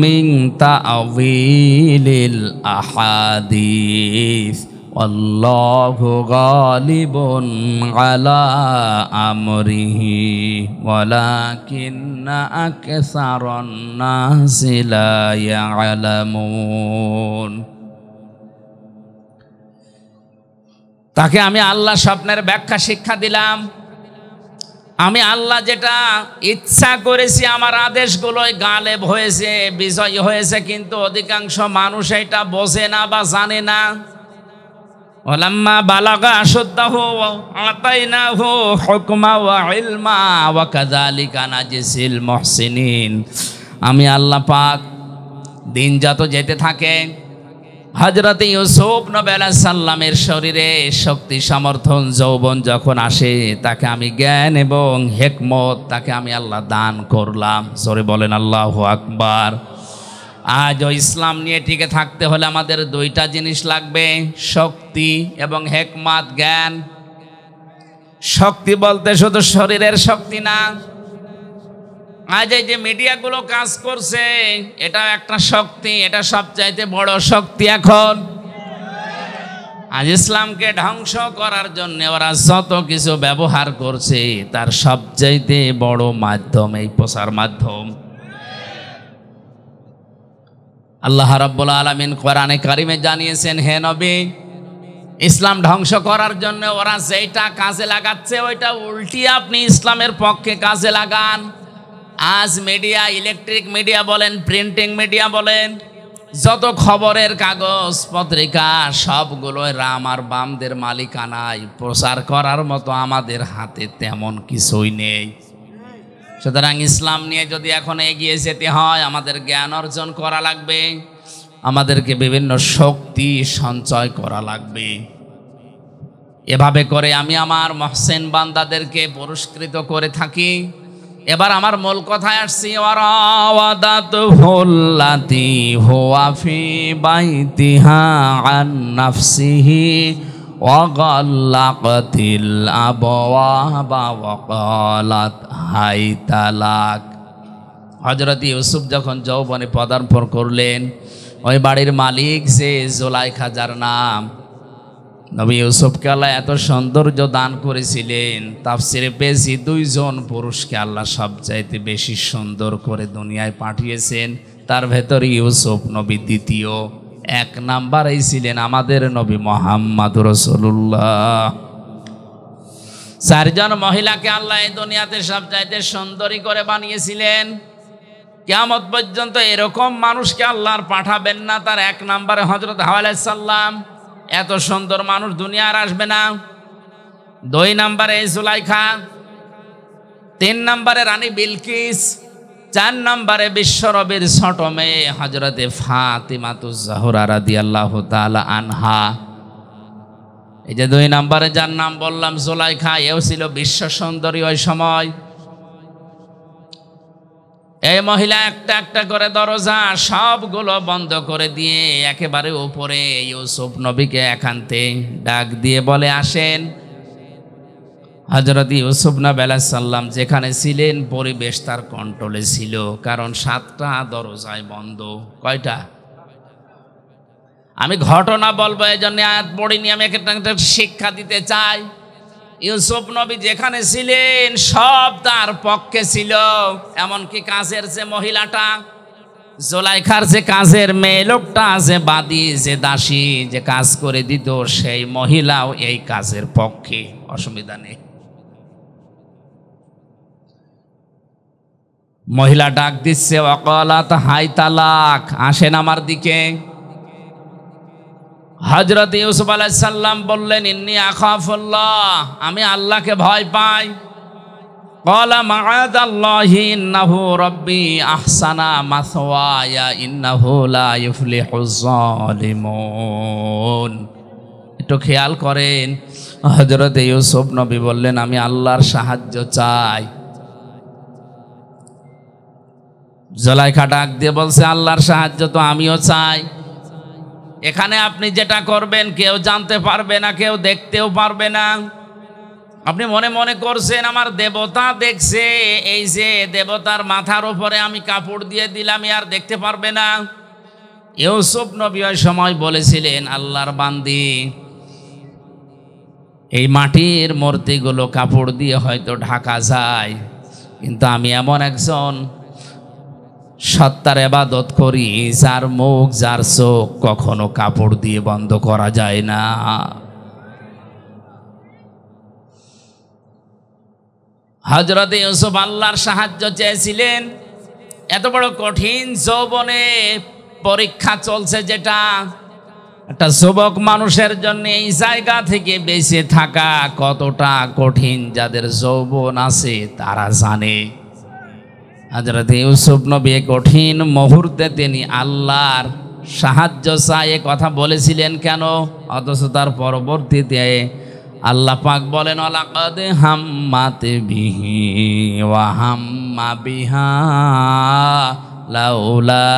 মিন তা'ওয়িলিল আহাদিস আল্লাহু গালিবুন আলা আমরিহি ওয়ালাকিন্না আকসারান নাসি লা ইয়ালামুন। তাকে আমি আল্লাহ স্বপ্নের ব্যাখ্যা শিক্ষা দিলাম। আমি আল্লাহ যেটা ইচ্ছা করেছি, আমার আদেশগুলোই গালেব হয়েছে, বিজয় হয়েছে, কিন্তু অধিকাংশ মানুষ এটা বোঝে না বা জানে না। ওয়ালাম্মা বালাগা আশুদ্দাহু আতাইনাহু হুকমা ওয়া ইলমা ওয়া কাযালিকা নাজিসিল মুহসিনিন। আমি আল্লাহ পাক দিন যত যেতে থাকে, হযরত ইউসুফ নবী আলাইহিস সালামের শরীরে শক্তি সমর্থন যৌবন যখন আসে, তাকে আমি জ্ঞান এবং হিকমত তাকে আমি আল্লাহ দান করলাম। জোরে বলেন আল্লাহু আকবার। আজ ওই ইসলাম নিয়ে টিকে থাকতে হলে আমাদের দুইটা জিনিস লাগবে, শক্তি এবং হিকমত, জ্ঞান। শক্তি বলতে শুধু শরীরের শক্তি না, আজ এই যে মিডিয়াগুলো কাজ করছে এটা একটা শক্তি, এটা সবচাইতে বড় শক্তি। এখন আজ ইসলামকে ধ্বংস করার জন্য ওরা যত কিছু ব্যবহার করছে তার সবচাইতে বড় মাধ্যম এই প্রচার মাধ্যম। আল্লাহ রাব্বুল আলামিন কোরআনে কারিমে জানিয়েছেন, হে নবী, ইসলাম ধ্বংস করার জন্য ওরা যেটা কাজে লাগাচ্ছে ওইটা উল্টি আপনি ইসলামের পক্ষে কাজে লাগান। আজ মিডিয়া, ইলেকট্রিক মিডিয়া বলেন, প্রিন্টিং মিডিয়া বলেন, যত খবরের কাগজ পত্রিকা সবগুলো রাম আর বামদের মালিকানায়। প্রচার করার মতো আমাদের হাতে তেমন কিছুই নেই। সুতরাং ইসলাম নিয়ে যদি এখন এগিয়ে যেতে হয় আমাদের জ্ঞান অর্জন করা লাগবে, আমাদেরকে বিভিন্ন শক্তি সঞ্চয় করা লাগবে। এভাবে করে আমি আমার মহসিন বান্দাদেরকে পুরস্কৃত করে থাকি। এবার আমার মূল কথায় আসছি, ওয়ারাওয়াদাতুহুল্লাতী হুয়া ফি বাইতিহা আন নাফসিহি ওয়া গাল্লাকাতিল আবওয়াবা ওয়া ক্বালাত হাইতা লাক। হযরত ইউসুফ যখন যৌবনে পদার্পণ করলেন, ওই বাড়ির মালিক যে জুলাইখা, যার নাম, নবী ইউসুফকে আল্লাহ এত সৌন্দর্য দান করেছিলেন, তাফসিরে পেয়েছি দুইজন পুরুষকে আল্লাহ সবচাইতে বেশি সুন্দর করে দুনিয়ায় পাঠিয়েছেন। তার ভেতর ইউসুফ নবী দ্বিতীয়, এক নাম্বারেই ছিলেন আমাদের নবী মুহাম্মদ রাসূলুল্লাহ। চারজন মহিলাকে আল্লাহ এই দুনিয়াতে সবচাইতে সুন্দরী করে বানিয়েছিলেন। কিয়ামত পর্যন্ত এরকম মানুষকে আল্লাহ আর পাঠাবেন না। তার এক নাম্বারে হযরত হাওয়া আলাইহিস সালাম, এত সুন্দর মানুষ দুনিয়া আর আসবে না। দুই নাম্বারে জুলাইখা, তিন নাম্বারে রানী বিলকিস, চার নাম্বারে বিশ্বনবীর ছোট মেয়ে হযরতে ফাতিমাতুজ জাহরা রাদিয়াল্লাহু তাআলা আনহা। এই যে দুই নাম্বারে যার নাম বললাম জুলাইখা, এও ছিল বিশ্ব সুন্দরী ওই সময়। এই মহিলা একটা একটা করে দরজা সবগুলো বন্ধ করে দিয়ে একেবারে উপরে ইউসুফ নবীকে একান্তে ডাক দিয়ে বলে, আসেন। হযরত ইউসুফ নবী আলাইহিস সালাম যেখানে ছিলেন পরিবেশ তার কন্ট্রোলে ছিল, কারণ 7টা দরজায় বন্ধ। কয়টা? আমি ঘটনা বলবো, এই জন্য আয়াত পড়িনি, আমি একটা শিক্ষা দিতে চাই। ইউসুফ নবী যেখানে ছিলেন সব তার পক্ষে ছিল, এমনকি কাজের যে মহিলাটা, জুলাইখার যে কাজের মেয়ে লোকটা, যে বাদী, যে দাসী, যে কাজ করে দিত, সেই মহিলাও এই কাজের পক্ষে, অসুবিধা নেই। মহিলা ডাক দিচ্ছে, ওয়াকালাত হাই তালাক, আসেন আমার দিকে। হযরত ইউসুফ আলাইহিস সালাম বললেন, ইন্নী আখাফুল্লাহ, আমি আল্লাহকে ভয় পাই। ক্বালা মাআযাল্লাহি ইন্নাহু রাব্বি আহসানা মাসওয়ায়া ইন্নাহু লা ইফলিহুজ জালিমুন। একটু খেয়াল করেন, হযরত ইউসুফ নবী বললেন, আমি আল্লাহর সাহায্য চাই। জুলাইখা ডাক দিয়ে বলছে, আল্লাহর সাহায্য তো আমিও চাই। এখানে আপনি যেটা করবেন কেউ জানতে পারবে না, কেউ দেখতেও পারবে না। আপনি মনে মনে করছেন আমার দেবতা দেখছে, এই যে দেবতার মাথার উপরে আমি কাপড় দিয়ে দিলাম, আর দেখতে পারবে না। ইউসুফ নবী ওই সময় বলেছিলেন, আল্লাহর বান্দি, এই মাটির মূর্তিগুলো কাপড় দিয়ে হয়তো ঢাকা যায়, কিন্তু আমি এমন একজন সত্তার ইবাদত করি যার মুখ, যার চোখ কখনো কাপড় দিয়ে বন্ধ করা যায় না। হযরত ইউসুফ আল্লাহর সাহায্য চেয়েছিলেন। এত বড় কঠিন যৌবনে পরীক্ষা চলছে, যেটা একটা যুবক মানুষের জন্য এই জায়গা থেকে বেঁচে থাকা কতটা কঠিন, যাদের যৌবন আছে তারা জানে। হযরত ইউসুফ নবী কঠিন মুহূর্তে তিনি আল্লাহর সাহায্য চাই কথা বলেছিলেন কেন? অথচ তার পরবর্তীতে আল্লাহ পাক বলেন, লাকাদ হাম্মাত বিহি ওয়া হাম্মা বিহা লাউলা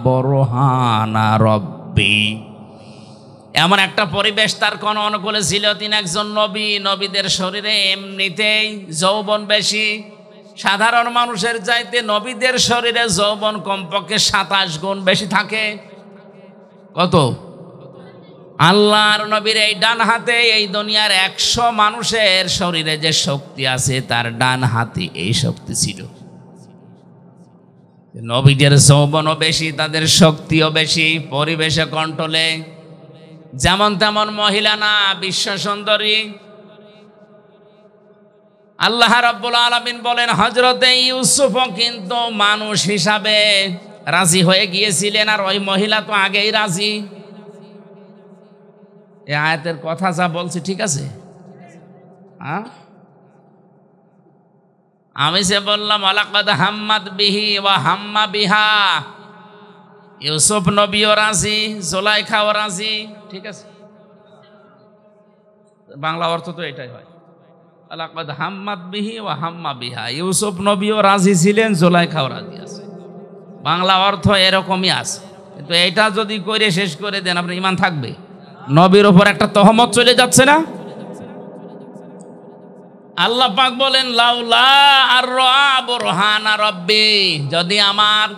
বুরহানা রাব্বি। এমন একটা পরিবেশ তার কোন অনুকূলে ছিল। তিনি একজন নবী, নবীদের শরীরে এমনিতেই যৌবন বেশি। সাধারণ মানুষের চাইতে নবীদের শরীরে যৌবন কমপক্ষে 27 গুণ বেশি থাকে। কত? আল্লাহর নবীর এই ডান হাতে এই দুনিয়ার 100 মানুষের শরীরে যে শক্তি আছে তার ডান হাতে এই শক্তি ছিল। নবীদের যৌবনও বেশি, তাদের শক্তিও বেশি, পরিবেশে কন্ট্রোলে। যেমন তেমন মহিলা না, বিশ্ব সুন্দরী। আল্লাহ রাব্বুল আলামিন বলেন, হযরতে ইউসুফও কিন্তু মানুষ হিসাবে রাজি হয়ে গিয়েছিলেন, আর ওই মহিলা তো আগেই রাজি। এই আয়াতের কথা যা বলছি ঠিক আছে? হ্যাঁ, আমি যে বললাম লাকাদ হাম্মাত বিহি ওয়া হাম্মা বিহা, ইউসুফ নবীও রাজি, জুলাইখাও রাজি, ঠিক আছে? বাংলা অর্থ তো এটাই হয়, লাকাদ হাম্মাত বিহি ওয়া হাম্মা বিহা। ইউসুফ নবীও রাজি ছিলেন, জুলাইখাও রাজি আছে। বাংলা অর্থ এরকমই আছে, কিন্তু এটা যদি করে শেষ করে দেন আপনার ঈমান থাকবে? নবীর উপর একটা তহমত চলে যাচ্ছে না? আল্লাহ পাক বলেন, লাউলা বুরহানা রাব্বি, যদি আমার,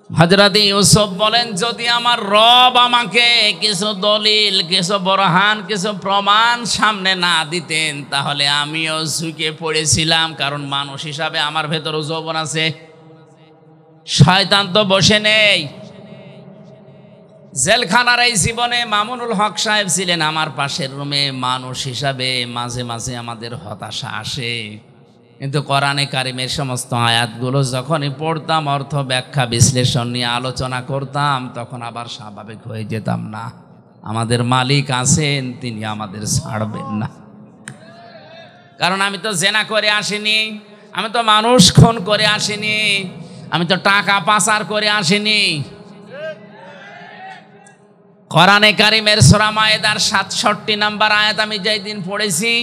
হযরত ইউসুফ বলেন, যদি আমার রব আমাকে কিছু দলিল, কিছু বুরহান, কিছু প্রমাণ সামনে না দিতেন, তাহলে আমিও ঝুঁকে পড়েছিলাম। কারণ মানুষ হিসাবে আমার ভেতরও যৌবন আছে, শয়তান তো বসে নেই। জেলখানার এই জীবনে মামুনুল হক সাহেব ছিলেন আমার পাশের রুমে। মানুষ হিসাবে মাঝে মাঝে আমাদের হতাশা আসে, কিন্তু কোরআনে কারিমের সমস্ত আয়াতগুলো যখনই পড়তাম, অর্থ ব্যাখ্যা বিশ্লেষণ নিয়ে আলোচনা করতাম, তখন আবার স্বাভাবিক হয়ে যেতাম না। আমাদের মালিক আছেন, তিনি আমাদের ছাড়বেন না। কারণ আমি তো জেনা করে আসিনি, আমি তো মানুষ খুন করে আসিনি, আমি তো টাকা পাচার করে আসিনি। কোরআনে কারিমের সূরা মায়েদার 67 নম্বর আয়াত আমি যেই দিন পড়েছি,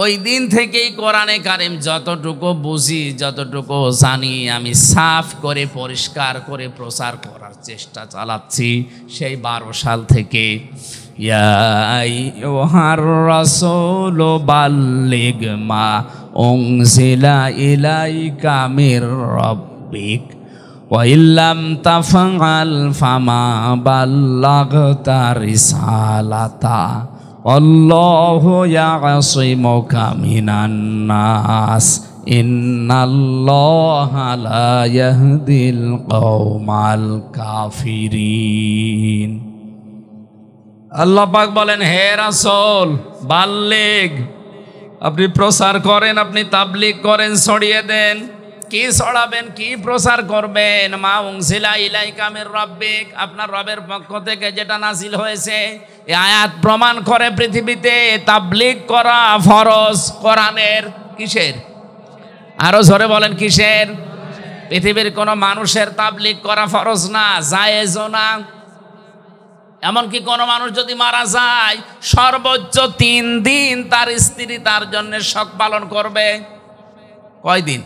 ওই দিন থেকেই কোরআনে কারিম যতটুকু বুঝি, যতটুকু জানি, আমি সাফ করে পরিষ্কার করে প্রচার করার চেষ্টা চালাচ্ছি সেই 12 সাল থেকে। ইয়া আইয়ুহার রাসূলু বাল্লিগ মা উনজিলা ইলাইকা মির রাব্বিক ওয়া ইল্লাম তাফআল ফামা বাল্লাগতা রিসালাতা আল্লাহু ইয়াসিমুকা মিনান নাস ইন্নাল্লাহা লা ইয়াহদিল কওমাল কাফিরিন। আল্লাহ পাক বলেন, হে রাসূল, বাল্লিগ, আপনি প্রচার করেন, আপনি তাবলীগ করেন, ছড়িয়ে দেন। কি ছড়াবেন, কি প্রচার করবেন? মা উনজিলা ইলাইকা মির রাব্বিক, আপনার রবের পক্ষ থেকে যেটা নাজিল হয়েছে। এই আয়াত প্রমাণ করে পৃথিবীতে তাবলীগ করা ফরজ কোরআনের। কিসের? আরো জোরে বলেন কিসের? পৃথিবীর কোনো মানুষের তাবলীগ করা ফরজ না, জায়েজও না। এমনকি কোনো মানুষ যদি মারা যায়, সর্বোচ্চ 3 দিন তার স্ত্রী তার জন্য শোক পালন করবে। কয় দিন?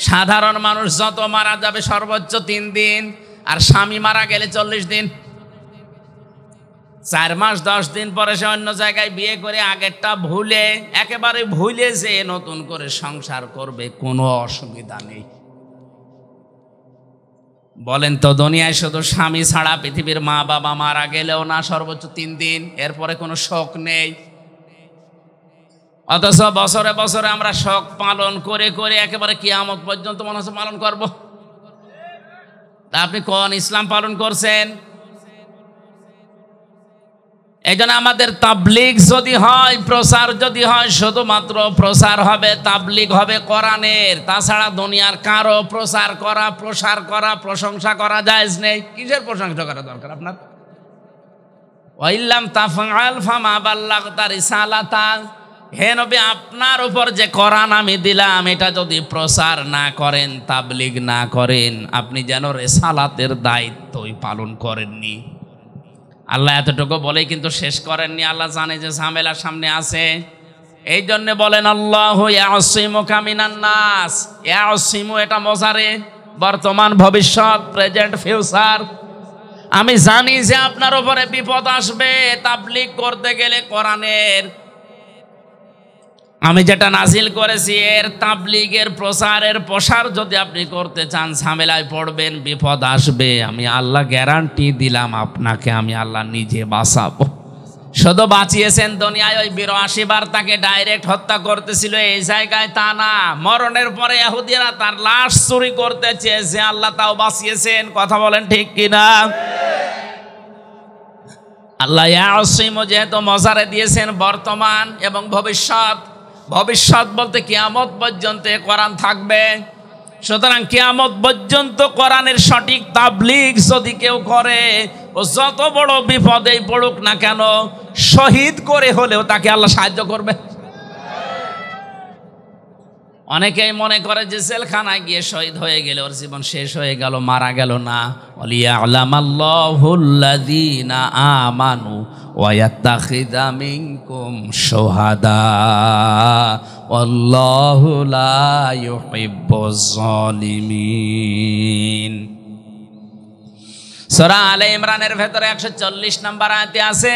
সাধারণ মানুষ যত মারা যাবে সর্বোচ্চ 3 দিন, আর স্বামী মারা গেলে 40 দিন। 4 মাস 10 দিন পরে সে অন্য জায়গায় বিয়ে করে আগেরটা ভুলে, একেবারে ভুলে যে নতুন করে সংসার করবে, কোনো অসুবিধা নেই। বলেন তো, দুনিয়ায় শুধু স্বামী ছাড়া পৃথিবীর মা বাবা মারা গেলেও না সর্বোচ্চ 3 দিন, এরপরে কোনো শোক নেই। অথচ বছরে বছরে আমরা শোক পালন করে করে একেবারে কিয়ামত পর্যন্ত মনে হচ্ছে পালন করব। তা আপনি কোন ইসলাম পালন করছেন? এই জন্য আমাদের তাবলীগ যদি হয়, প্রচার যদি হয়, শুধুমাত্র প্রচার হবে, তাবলীগ হবে কোরআনের। তাছাড়া দুনিয়ার কারো প্রচার করা, প্রসার করা, প্রশংসা করা জায়েজ নেই। কিসের প্রশংসা করা দরকার আপনার? ওয়াইল্লাম তাফআল ফামা বাল্লাগতা রিসালাতা, হে নবী, আপনার উপর যে কোরআন আমি দিলাম, এটা যদি প্রচার না করেন, তাবলীগ না করেন, আপনি যেন রিসালাতের দায়িত্বই পালন করেননি। আল্লাহ এতটুকু বলেই কিন্তু শেষ করেননি। আল্লাহ জানে যে ঝামেলা সামনে আছে, এই জন্য বলেন আল্লাহু ইয়াসিমুকা মিনান নাস। ইয়াসিমু এটা মজারে, বর্তমান, ভবিষ্যৎ, প্রেজেন্ট, ফিউচার। আমি জানি যে আপনার উপরে বিপদ আসবে তাবলীগ করতে গেলে কোরআনের। আমি যেটা নাজিল করেছি এর তাবলীগের, প্রচারের, প্রসার যদি আপনি করতে চান, ঝামেলায় পড়বেন, বিপদ আসবে। আমি আল্লাহ গ্যারান্টি দিলাম আপনাকে, আমি আল্লাহ নিজে বাঁচাবো। শুধু বাঁচিয়েছেন দুনিয়ায়, ওই 82 বার তাকে ডাইরেক্ট হত্যা করতেছিল, এই জায়গায় তা না। মরণের পরে ইহুদিরা তার লাশ চুরি করতে চেয়েছে, আল্লাহ তাও বাঁচিয়েছেন। কথা বলেন ঠিক কিনা? আল্লাহ ইয়াসিমু যেহেতু মজারে দিয়েছেন বর্তমান এবং ভবিষ্যৎ। ভবিষ্যৎ বলতে কিয়ামত পর্যন্ত কোরআন থাকবে। সুতরাং কিয়ামত পর্যন্ত কোরআনের সঠিক তাবলীগ যদি কেউ করে, ও যত বড় বিপদেই পড়ুক না কেন, শহীদ করে হলেও তাকে আল্লাহ সাহায্য করবে। অনেকেই মনে করে যে জেলখানায় গিয়ে শহীদ হয়ে গেলে ওর জীবন শেষ হয়ে গেল, মারা গেল না। ওয়ালিয়ালামাল্লাহুল্লাযীনা আমানু ওয়া ইয়াত্তাখিযা মিনকুম শুহাদা ওয়াল্লাহু লা ইউহিব্বুজ জালিমিন। সূরা আলে ইমরানের ভেতরে 140 নম্বর আয়াতে আছে,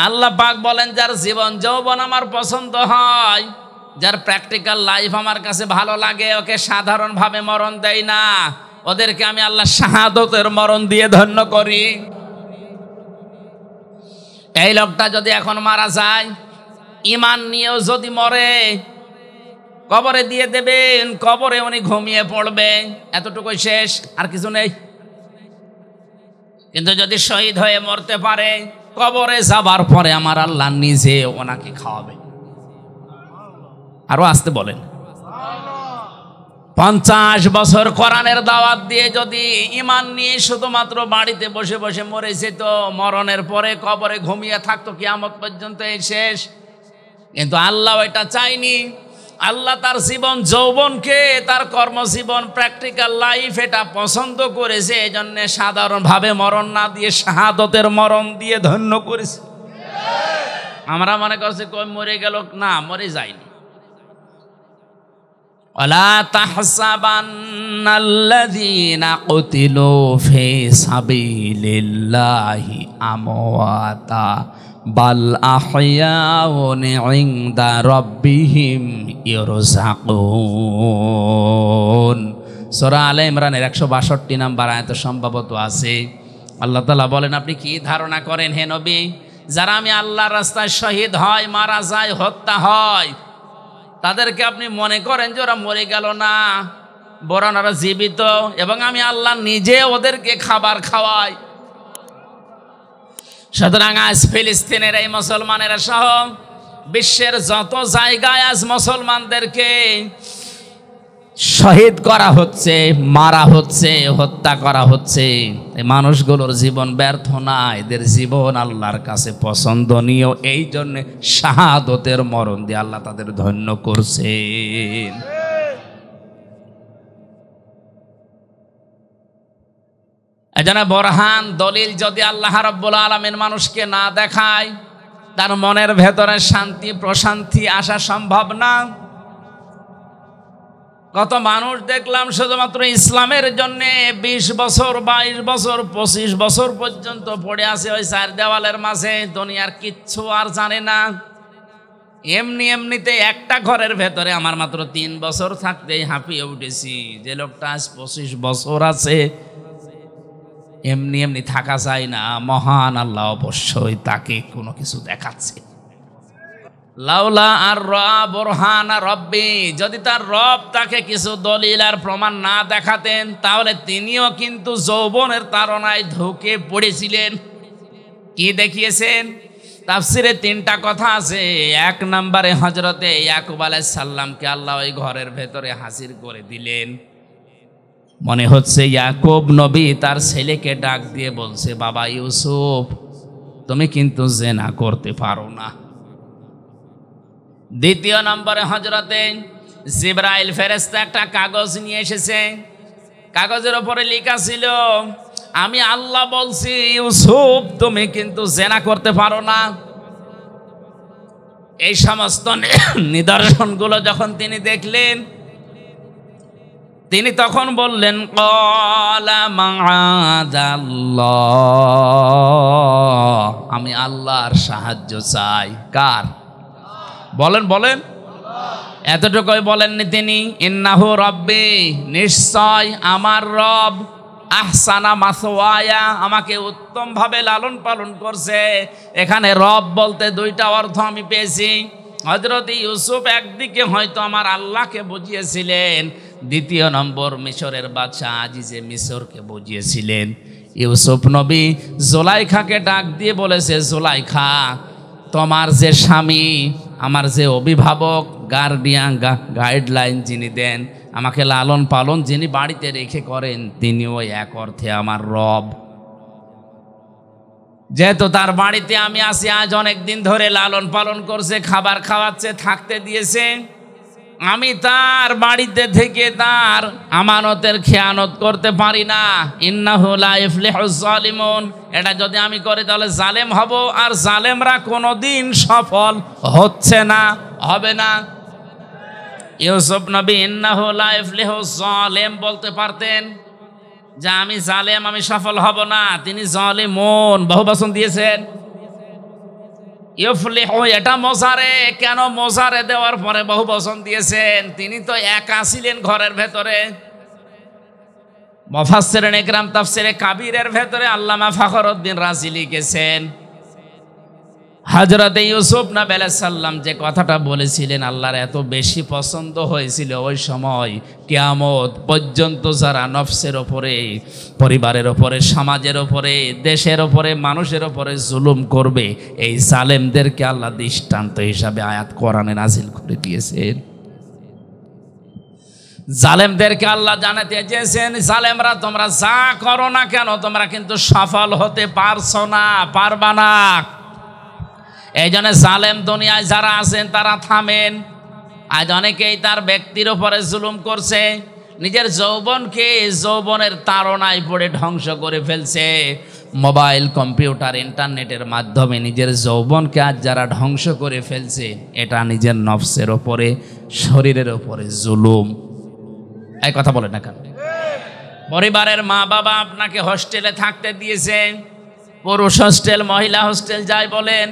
আল্লাহ পাক বলেন, যার জীবন যৌবন আমার পছন্দ হয়, যার প্র্যাকটিক্যাল লাইফ আমার কাছে ভালো লাগে, ওকে সাধারণভাবে মরণ দেই না, ওদেরকে আমি আল্লাহ শাহাদতের মরণ দিয়ে ধন্য করি। এই লোকটা যদি এখন মারা যায়, ঈমান নিয়েও যদি মরে, কবরে দিয়ে দেবেন, কবরে উনি ঘুমিয়ে পড়বে, এতটুকুই শেষ, আর কিছু নেই। কিন্তু যদি শহীদ হয়ে মরতে পারে, কবরে যাবার পরে আমার আল্লাহ নিজে ওনাকে খাওয়াবে। আরো আসতে বলেন। 50 বছর কোরআনের দাওয়াত দিয়ে যদি ঈমান নিয়ে শুধুমাত্র বাড়িতে বসে বসে মরেছে, তো মরণের পরে কবরে ঘুমিয়ে থাকতো কিয়ামত পর্যন্ত, এই শেষ। কিন্তু আল্লাহ এটা চাইনি। আল্লাহ তার জীবন যৌবনকে, তার কর্মজীবন, প্র্যাকটিক্যাল লাইফ এটা পছন্দ করেছে। এই জন্য সাধারণভাবে মরণ না দিয়ে শাহাদতের মরণ দিয়ে ধন্য করেছে। আমরা মনে করছি কই মরে গেল, না, মরে যায়নি। ওয়ালা তাহসাবান্নাল্লাযীনা কুতিলু ফি সাবিলিল্লাহি আমওয়াতা বাল আহইয়াউন ইনদা রাব্বিহিম ইরযাকুন। সূরা আলে ইমরানের 162 নম্বর আয়াতে সম্ভবত আছে। আল্লাহ তাআলা বলেন, আপনি কি ধারণা করেন হে নবী, যারা আমি আল্লাহর রাস্তায় শহীদ হয়, মারা যায়, হত্যা হয়, তাদেরকে আপনি মনে করেন যে ওরা মরে গেল না, বরং ওরা জীবিত, এবং আমি আল্লাহ নিজে ওদেরকে খাবার খাওয়াই। সুতরাং আজ ফিলিস্তিনের এই মুসলমানেরা সহ বিশ্বের যত জায়গায় আজ মুসলমানদেরকে শহীদ করা হচ্ছে, মারা হচ্ছে, হত্যা করা হচ্ছে, এই মানুষগুলোর জীবন ব্যর্থ না, এদের জীবন আল্লাহর কাছে পছন্দনীয়। এই জন্য শাহাদতের মরণ দিয়ে আল্লাহ তাদের ধন্য করছেন। এজন্য বোরহান দলিল যদি আল্লাহ রাব্বুল আলামিন মানুষকে না দেখায়, তার মনের ভেতরে শান্তি প্রশান্তি আসা সম্ভব না। কত মানুষ দেখলাম শুধুমাত্র ইসলামের জন্য 20 বছর 22 বছর 25 বছর পর্যন্ত পড়ে আছে ওই চার দেওয়ালের মাঝে, দুনিয়ার কিচ্ছু আর জানে না। এমনিতে একটা ঘরের ভেতরে আমার মাত্র 3 বছর থাকতেই হাঁপিয়ে উঠেছি। যে লোকটা আজ 25 বছর আছে, এমনি থাকা যায় না। মহান আল্লাহ অবশ্যই তাকে কোনো কিছু দেখাচ্ছে। লাউলা আর বুরহান রব্বি, যদি তার রব তাকে কিছু দলিল আর প্রমাণ না দেখাতেন, তাহলে তিনিও কিন্তু যৌবনের তাড়নায় ঢুকে পড়েছিলেন। কি দেখিয়েছেন? তাফসিরে 3টা কথা আছে। 1 নম্বরে হযরতে ইয়াকুব আলাইহিস সালামকে আল্লাহ ওই ঘরের ভেতরে হাজির করে দিলেন। মনে হচ্ছে ইয়াকুব নবী তার ছেলেকে ডাক দিয়ে বলছে, বাবা ইউসুফ, তুমি কিন্তু জিনা করতে পারো না। 2 নম্বরে হযরতে জিবরাইল ফেরেশতা একটা কাগজ নিয়ে এসেছে। কাগজের উপরে লেখা ছিল, আমি আল্লাহ বলছি ইউসুফ তুমি কিন্তু জিনা করতে পারো না। এই সমস্ত নিদর্শনগুলো যখন তিনি দেখলেন, তিনি তখন বললেন, ক্বালা মাআযাল্লাহ, আমি আল্লাহর সাহায্য চাই। কার? বলেন এতটুকুই বলেননি তিনি, ইন্নাহু রব্বি, নিশ্চয় আমার রব, আহসানা মাসওয়ায়া, আমাকে উত্তম ভাবে লালন পালন করছে। এখানে রব বলতে 2টা অর্থ আমি পেয়েছি। হযরত ইউসুফ একদিকে হয়তো আমার আল্লাহকে বুঝিয়েছিলেন, 2 নম্বর মিশরের বাদশা আজিজে মিশরকে বুঝিয়েছিলেন। ইউসুফ নবী জুলাইখাকে ডাক দিয়ে বলেছে, জুলাইখা, তোমার যে স্বামী, আমার যে অভিভাবক, গার্ডিয়ান, গাইডলাইন যিনি দেন, আমাকে লালন পালন যিনি বাড়িতে রেখে করেন, তিনিও এক অর্থে আমার রব। যেহেতু তার বাড়িতে আমি আসি, আজ অনেক দিন ধরে লালন পালন করছে, খাবার খাওয়াচ্ছে, থাকতে দিয়েছে, আমি তার বাড়িতে থেকে তার আমানতের খেয়ানত করতে পারি না। ইন্নাহু লা ইফলিহুজ জালিমুন, এটা যদি আমি করি তাহলে জালেম হব, আর জালেমরা কোনোদিন সফল হচ্ছে না, হবে না। ইউসুফ নবী ইন্নাহু লা ইফলিহুজ জালিম বলতে পারতেন, যে আমি জালেম, আমি সফল হব না। তিনি জালিমুন বহুবচন দিয়েছেন। ইফলিহু এটা মোজারে, কেন মোজারে দেওয়ার পরে বহুবচন দিয়েছেন? তিনি তো একা ছিলেন ঘরের ভেতরে। মুফাসসিরিন ইকরাম তাফসিরে কাবীরের ভেতরে আল্লামা ফখরউদ্দিন রাজি লিখেছেন, হযরত ইউসুফ নবী আলাইহিস সালাম যে কথাটা বলেছিলেন আল্লাহর এত বেশি পছন্দ হয়েছিল, ওই সময় কিয়ামত পর্যন্ত যারা নফসের ওপরে, পরিবারের ওপরে, সমাজের ওপরে, দেশের ওপরে, মানুষের ওপরে জুলুম করবে, এই জালেমদেরকে আল্লাহ দৃষ্টান্ত হিসাবে আয়াত কোরআনে নাজিল করে দিয়েছেন। জালেমদেরকে আল্লাহ জানাতে চেয়েছেন, জালেমরা তোমরা যা করো না কেন, তোমরা কিন্তু সফল হতে পারছো না, পারবা না। এই জন্য জালেম দুনিয়ায় যারা আছেন তারা থামেন। আজ অনেকেই তার ব্যক্তির উপরে জুলুম করছে, নিজের যৌবনকে যৌবনের তাড়নায় পড়ে ধ্বংস করে ফেলছে। মোবাইল, কম্পিউটার, ইন্টারনেটের মাধ্যমে নিজের যৌবনকে আজ যারা ধ্বংস করে ফেলছে, এটা নিজের নফসের ওপরে, শরীরের ওপরে জুলুম। এই কথা বলে না কেন? পরিবারের মা বাবা আপনাকে হোস্টেলে থাকতে দিয়েছে, পুরুষ হোস্টেল, মহিলা হোস্টেল, যাই বলেন,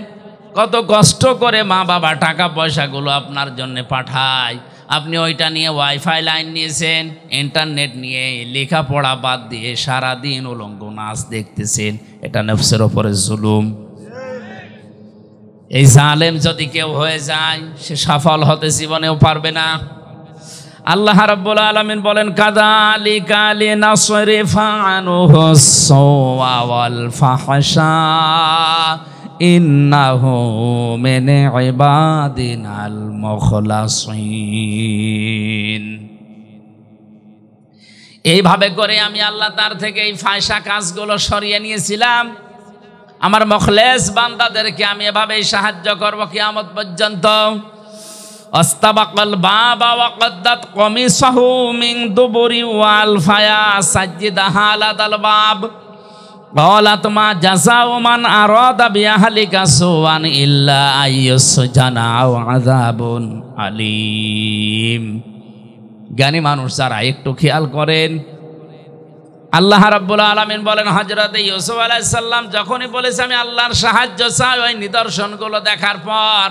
কত কষ্ট করে মা বাবা টাকা পয়সাগুলো আপনার জন্য পাঠায়। আপনি ওইটা নিয়ে ওয়াইফাই লাইন নিয়েছেন, ইন্টারনেট নিয়ে লেখাপড়া বাদ দিয়ে সারাদিন উলঙ্গ নাচ দেখতেছেন, এটা নফসের ওপরে জুলুম। এই জালেম যদি কেউ হয়ে যায়, সে সফল হতে জীবনেও পারবে না। আল্লাহ রাব্বুল আলামিন বলেন, কাযালিকা লিনাসরিফা আনহু আস-সাওয়া ওয়াল ফাহশা ইন্নাহু মিন ইবাদিনাল মুখলাসিন। এইভাবে করে আমি আল্লাহ তার থেকে এই ফায়সা কাজগুলো সরিয়ে নিয়েছিলাম। আমার মুখলেস বান্দাদেরকে আমি এভাবেই সাহায্য করব কিয়ামত পর্যন্ত। আস্তাবাকাল বাবা ওয়া কদ্দাত কমিসাহু মিন দুবুরি ওয়াল ফায়া সাজ্জিদাহা আলাল বাব ক্বালাত মা জাযাউ মান আরাদা বিআহলিকা সুআন ইল্লা আইয়ুসজানা আও আযাবুন আলীম। জ্ঞানী মানুষ যারা একটু খেয়াল করেন, আল্লাহ রাব্বুল আলামিন বলেন হযরত ইউসুফ আলাইহিস সালাম যখনই বলেছে আমি আল্লাহর সাহায্য চাই, ওই নিদর্শনগুলো দেখার পর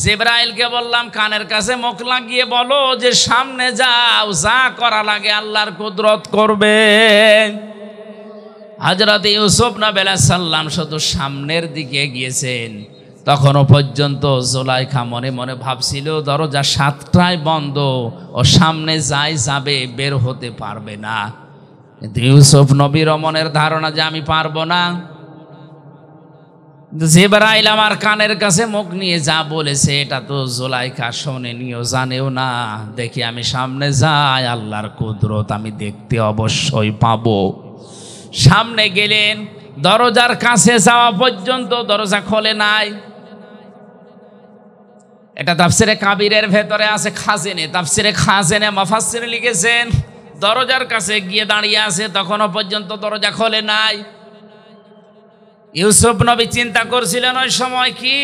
জিবরাইলকে বললাম কানের কাছে মুখ লাগিয়ে বলো যে সামনে যাও, যা করা লাগে আল্লাহর কুদরত করবে। হযরত ইউসুফ নবী আলাইহিস সালাম শুধু সামনের দিকে গিয়েছেন। তখনও পর্যন্ত জুলাইখা মনে মনে ভাবছিল দরজা 7টায় বন্ধ, ও সামনে যাবে বের হতে পারবে না। কিন্তু ইউসুফ নবীর মনের ধারণা যে আমি পারবো না। জিবরাইল আমার কানের কাছে মুখ নিয়ে যা বলেছে এটা তো জুলাইখা শোনেনিও, জানেও না। দেখি আমি সামনে যাই, আল্লাহর কুদরত আমি দেখতে অবশ্যই পাবো। সামনে গেলেন, দরজার কাছে যাওয়া পর্যন্ত দরজা খোলে নাই। এটা তাফসিরে কাবিরের ভেতরে আছে, খাজেনে তাফসিরে খাজেনে মুফাসসির লিখেছেন দরজার কাছে গিয়ে দাঁড়িয়ে আছে, তখনও পর্যন্ত দরজা খোলে নাই। ইউসুফ নবী চিন্তা করছিলেন ওই সময় কি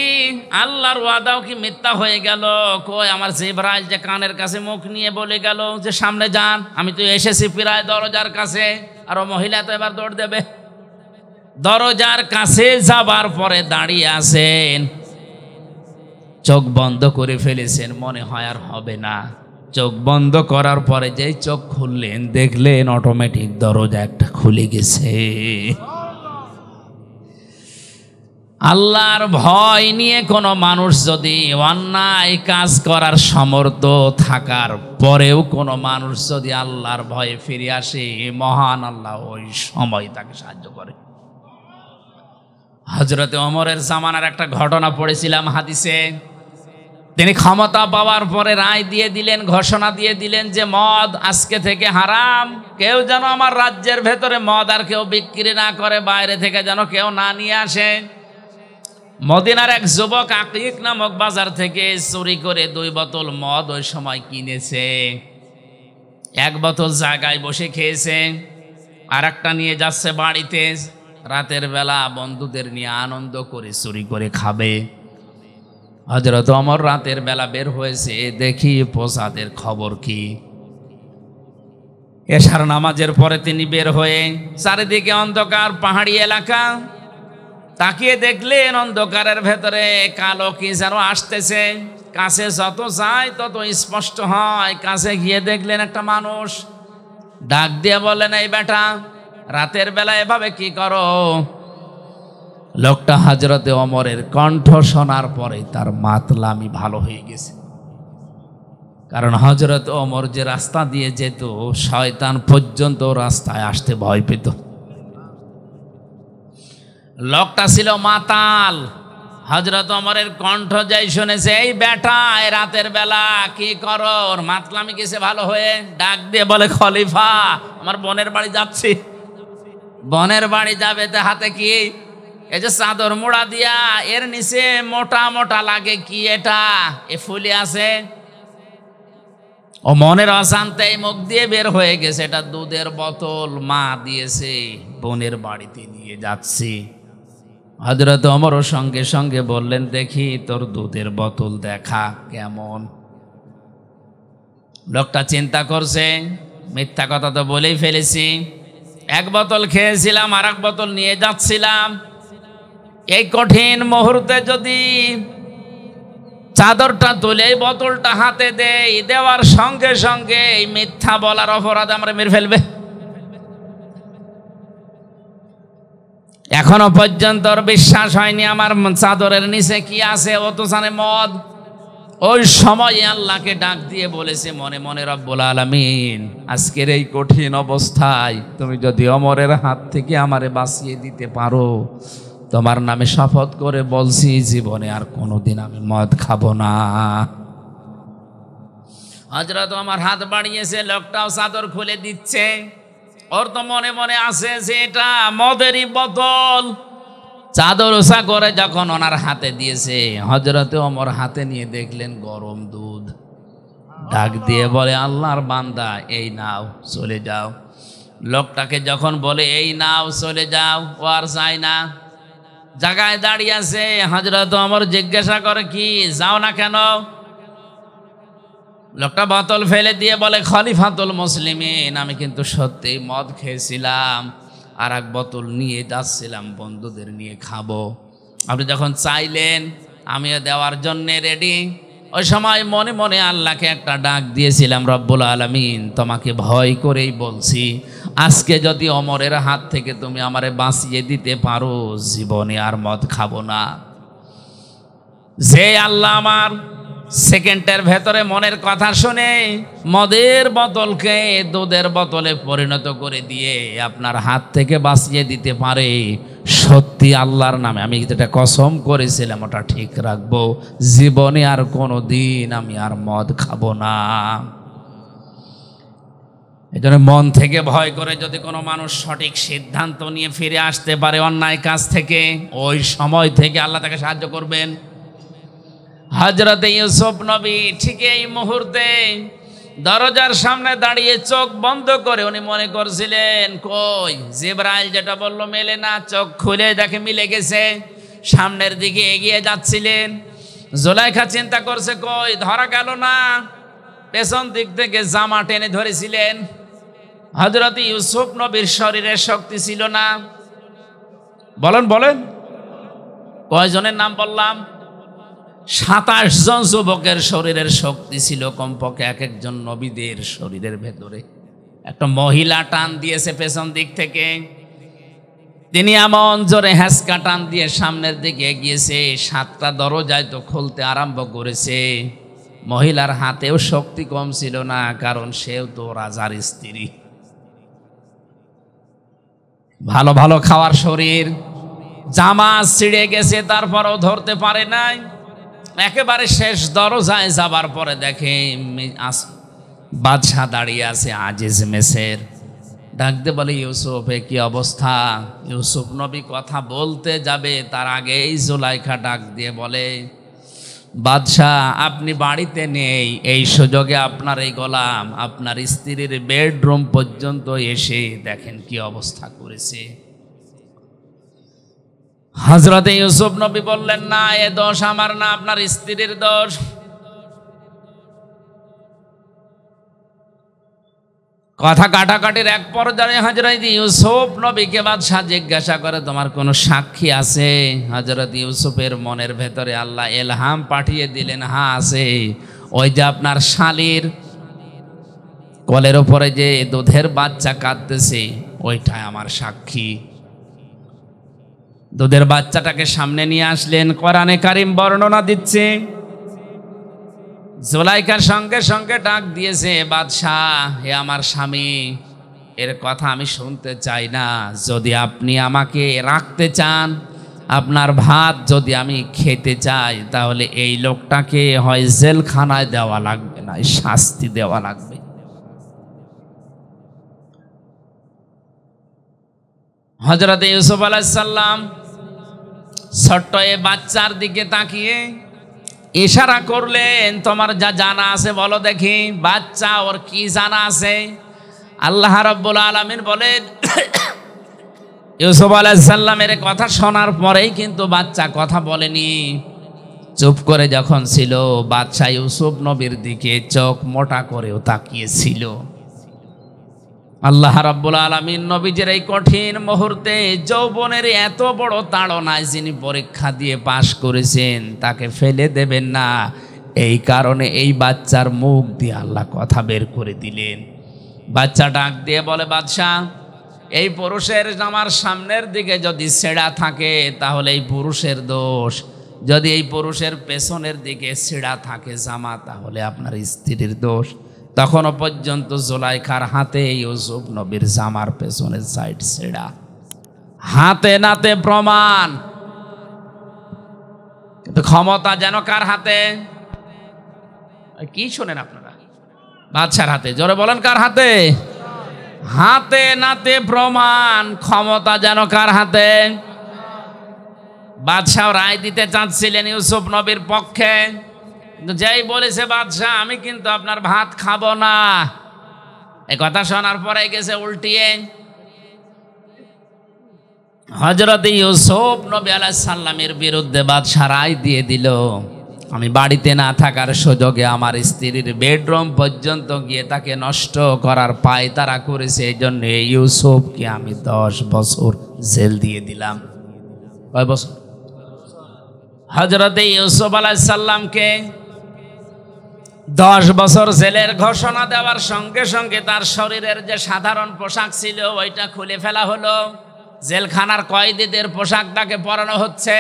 আল্লাহর ওয়াদাও কি মিথ্যা হয়ে গেল? কই আমার জিবরাইল যে কানের কাছে মুখ নিয়ে বলে গেল যে সামনে যান, আমি তো এসেছি প্রায় দরজার কাছে, আর ও মহিলা তো এবার দৌড় দেবে। দরজার কাছে যাবার পরে দাঁড়িয়ে আছেন, চোখ বন্ধ করে ফেলেছেন, মনে হয় আর হবে না। চোখ বন্ধ করার পরে যেই চোখ খুললেন দেখলেন অটোমেটিক দরজা একটা খুলে গেছে। আল্লাহর ভয় নিয়ে কোনো মানুষ যদি অন্যায় কাজ করার সামর্থ্য থাকার পরেও কোনো মানুষ যদি আল্লাহর ভয়ে ফিরে আসে, মহান আল্লাহ ওই সময় তাকে সাহায্য করে। হযরতে ওমরের জামানার একটা ঘটনা পড়েছিলাম হাদিসে। তিনি ক্ষমতা পাওয়ার পরে রায় দিয়ে দিলেন, ঘোষণা দিয়ে দিলেন যে মদ আজকে থেকে হারাম। কেউ যেন আমার রাজ্যের ভেতরে মদ আর কেউ বিক্রি না করে, বাইরে থেকে যেন কেউ না নিয়ে আসে। মদিনার এক যুবক আকিক নামক বাজার থেকে চুরি করে 2 বোতল মদ ওই সময় কিনেছে। 1 বোতল জায়গায় বসে খেয়েছে, আর একটা নিয়ে যাচ্ছে বাড়িতে। রাতের বেলা বন্ধুদের নিয়ে আনন্দ করে চুরি করে খাবে। হযরত ওমর রাতের বেলা বের হয়েছে, দেখি প্রসাদের খবর কি। এশার নামাজের পরে তিনি বের হয়ে, চারিদিকে অন্ধকার, পাহাড়ি এলাকা। তাকিয়ে দেখলেন অন্ধকারের ভেতরে কালো কি যেন আসতেছে। কাছে যত যায় তত স্পষ্ট হয়। কাছে গিয়ে দেখলেন একটা মানুষ। ডাক দিয়ে বললেন, এই বেটা রাতের বেলা এভাবে কি করো? লোকটা হযরতে ওমরের কণ্ঠ শোনার পরে তার মাতলামি ভালো হয়ে গেছে। কারণ হযরত ওমর যে রাস্তা দিয়ে যেত, শয়তান পর্যন্ত রাস্তায় আসতে ভয় পেত। লোকটা ছিল মাতাল। হযরত ওমরের কণ্ঠ যাই শুনেছে, এই বেটা রাতের বেলা কি করো? ওর মাতলামি গেছে ভালো হয়ে। ডাক দিয়ে বলে, খলিফা আমার বোনের বাড়ি যাচ্ছি। বোনের বাড়ি যাবে, তে হাতে কি? এই যে চাদর মোড়া দিয়া, এর নিচে মোটা মোটা লাগে কি এটা? এ ফুলে আছে। ও মনের অশান্তে মুখ দিয়ে বের হয়ে গেছে, এটা দুধের বোতল মা দিয়েছে, বোনের বাড়িতে নিয়ে যাচ্ছি। হযরত ওমর সঙ্গে সঙ্গে বললেন, দেখি তোর দুধের বোতল দেখা কেমন। লোকটা চিন্তা করছে, মিথ্যা কথা তো বলেই ফেলেছি। 1 বোতল খেয়েছিলাম, আর 1 বোতল নিয়ে যাচ্ছিলাম। এই কঠিন মুহূর্তে যদি চাদরটা তুলে এই বোতলটা হাতে দেওয়ার সঙ্গে সঙ্গে এই মিথ্যা বলার অপরাধে আমরা মেরে ফেলবে। এখনো পর্যন্ত বিশ্বাস হয়নি আমার চাদরের নিচে কি আছে, ও তো জানে মদ। ওই সময় আল্লাহকে ডাক দিয়ে বলেছে মনে মনে, রব্বুল আলামিন আজকের এই কঠিন অবস্থায় তুমি যদি ওমরের হাত থেকে আমারে বাঁচিয়ে দিতে পারো, তোমার নামে শপথ করে বলছি জীবনে আর কোনোদিন আমি মদ খাবো না। হযরত ওমর হাত বাড়িয়েছে, লোকটাও চাদর খুলে দিচ্ছে। ওর তো মনে মনে আছে যে এটা মদেরই বোতল। চাদর ওসা করে যখন ওনার হাতে দিয়েছে, হযরতে ওমর হাতে নিয়ে দেখলেন গরম দুধ। ডাক দিয়ে বলে, আল্লাহর বান্দা, এই নাও, চলে যাও। লোকটাকে যখন বলে এই নাও, চলে যাও, ও আর চায় না, জায়গায় দাঁড়িয়ে আছে। হযরত ওমর জিজ্ঞাসা করে, কি যাও না কেন? লোকটা বোতল ফেলে দিয়ে বলে, খলিফাতুল মুসলিমিন, আমি কিন্তু সত্যি মদ খেয়েছিলাম, আর এক বোতল নিয়ে যাচ্ছিলাম বন্ধুদের নিয়ে খাবো। আপনি যখন চাইলেন আমিও দেওয়ার জন্য রেডি। ওই সময় মনে মনে আল্লাহকে একটা ডাক দিয়েছিলাম, রব্বুল আলামিন, তোমাকে ভয় করেই বলছি, আজকে যদি ওমরের হাত থেকে তুমি আমারে বাঁচিয়ে দিতে পারো, জীবনে আর মদ খাবো না। যে আল্লাহ আমার সেকেন্ডের ভেতরে মনের কথা শুনে মদের বোতলকে দুধের বোতলে পরিণত করে দিয়ে আপনার হাত থেকে বাঁচিয়ে দিতে পারে, সত্যি আল্লাহর নামে আমি যেটা কসম করেছিলাম ওটা ঠিক রাখবো, জীবনে আর কোনো দিন আমি আর মদ খাবো না। এই জন্য মন থেকে ভয় করে যদি কোনো মানুষ সঠিক সিদ্ধান্ত নিয়ে ফিরে আসতে পারে অন্যায় কাজ থেকে, ওই সময় থেকে আল্লাহ তাকে সাহায্য করবেন। হযরত ইউসুফ নবী ঠিক এই মুহূর্তে দরজার সামনে দাঁড়িয়ে চোখ বন্ধ করে উনি মনে করছিলেন, কই জিবরাইল যেটা বললো মেলে না। চোখ খুলে দেখে মিলে গেছে। সামনের দিকে এগিয়ে যাচ্ছিলেন। জুলাইখা চিন্তা করছে, কই ধরা গেল না। পেছন দিক থেকে জামা টেনে ধরেছিলেন। হযরত ইউসুফ নবীর শরীরের শক্তি ছিল না। বলেন বলেন, কয়জনের নাম বললাম? 27 জন যুবকের শরীরের শক্তি ছিল কমপক্ষে। এক একজন নবীদের শরীরের ভেতরে একটা মহিলা টান দিয়েছে পেছন দিক থেকে। তিনি এমন জোরে হ্যাঁচকা টান দিয়ে সামনের দিকে এগিয়েছে, 7টা দরজায় তো খুলতে আরম্ভ করেছে। মহিলার হাতেও শক্তি কম ছিল না, কারণ সেও তো রাজার স্ত্রী। ভালো ভালো খাওয়ার শরীর, জামা ছিঁড়ে গেছে, তারপরও ধরতে পারে নাই। একেবারে শেষ দরজায় যাবার পরে দেখে বাদশাহ দাঁড়িয়ে আছে, আজিজ মেসের। ডাকতে বলে, ইউসুফ এ কি অবস্থা? ইউসুফ নবী কথা বলতে যাবে তার আগেই জুলাইখা ডাক দিয়ে বলে, বাদশাহ আপনি বাড়িতে নেই, এই সুযোগে আপনার এই গোলাম আপনার স্ত্রীর বেডরুম পর্যন্ত এসে দেখেন কি অবস্থা করেছে। হযরত ইউসুফ নবী বললেন, না, এ দোষ আমার না, আপনার স্ত্রীর দোষ। কথা কাটাকাটির এক পর্যায়ে হযরত ইউসুফ নবীকে বাদশাহ জিজ্ঞাসা করে, তোমার কোনো সাক্ষী আছে? হযরত ইউসুফের মনের ভেতরে আল্লাহ ইলহাম পাঠিয়ে দিলেন, হ্যাঁ আছে। ওই যে আপনার শালীর কোলের উপরে যে দুধের বাচ্চা কাঁদতেছে, ওইটাই আমার সাক্ষী। দুধের বাচ্চাটাকে সামনে নিয়ে আসলেন। কোরআনে কারিম বর্ণনা দিচ্ছে, জুলাইখার সঙ্গে সঙ্গে ডাক দিয়েছে, বাদশাহ হে আমার স্বামী, এর কথা আমি শুনতে চাই না। যদি আপনি আমাকে রাখতে চান, আপনার ভাত যদি আমি খেতে চাই, তাহলে এই লোকটাকে হয় জেলখানায় দেওয়া লাগবে, না শাস্তি দেওয়া লাগবে। হযরত ইউসুফ আলাইহিস সালাম ছোট্ট এ বাচ্চার দিকে তাকিয়ে ইশারা করলেন, তোমার যা জানা আছে বলো দেখি। বাচ্চা ওর কি জানা আছে? আল্লাহ রাব্বুল আলামিন বলেন, ইউসুফ আলাইহিস সালামের কথা শোনার পরেই কিন্তু বাচ্চা কথা বলেনি। চুপ করে যখন ছিল, বাদশা ইউসুফ নবীর দিকে চোখ মোটা করেও তাকিয়েছিল। আল্লাহ রাব্বুল আলামিন নবীজির এই কঠিন মুহূর্তে যৌবনের এত বড় তাড়নায় যিনি পরীক্ষা দিয়ে পাশ করেছেন, তাকে ফেলে দেবেন না, এই কারণে এই বাচ্চার মুখ দিয়ে আল্লাহ কথা বের করে দিলেন। বাচ্চা ডাক দিয়ে বলে, বাদশাহ এই পুরুষের জামার সামনের দিকে যদি ছেঁড়া থাকে তাহলে এই পুরুষের দোষ, যদি এই পুরুষের পেছনের দিকে ছেঁড়া থাকে জামা, তাহলে আপনার স্ত্রীর দোষ। তখনও পর্যন্ত জুলাইখার হাতে ইউসুফ নবীর জামার পেছনের সাইড ছেঁড়া, হাতে নাতে প্রমাণ। কিন্তু ক্ষমতা যেন কার হাতে? কি শোনেন আপনারা? বাদশার হাতে। জোরে বলেন, কার হাতে? হাতে নাতে প্রমাণ, ক্ষমতা যেন কার হাতে? বাদশাহ রায় দিতে চাচ্ছিলেন ইউসুফ নবীর পক্ষে, কিন্তু যেই বলেছে বাদশাহ আমি কিন্তু আপনার ভাত খাবো না, এই কথা শোনার পরে গেছে উল্টিয়ে। হযরত ইউসুফ নবী আলাইহিস সালামের বিরুদ্ধে বাদশাহ রায় দিয়ে দিল, আমি বাড়িতে না থাকার সুযোগে আমার স্ত্রীর বেডরুম পর্যন্ত গিয়ে তাকে নষ্ট করার পায়তারা করেছে, এই জন্য ইউসুফকে আমি 10 বছর জেল দিয়ে দিলাম। কয় বছর? হযরত ইউসুফ আলাইহিস সালামকে 10 বছর জেলের ঘোষণা দেওয়ার সঙ্গে সঙ্গে তার শরীরের যে সাধারণ পোশাক ছিল ওইটা খুলে ফেলা হলো। জেলখানার কয়েদিদের পোশাকটাকে পরানো হচ্ছে,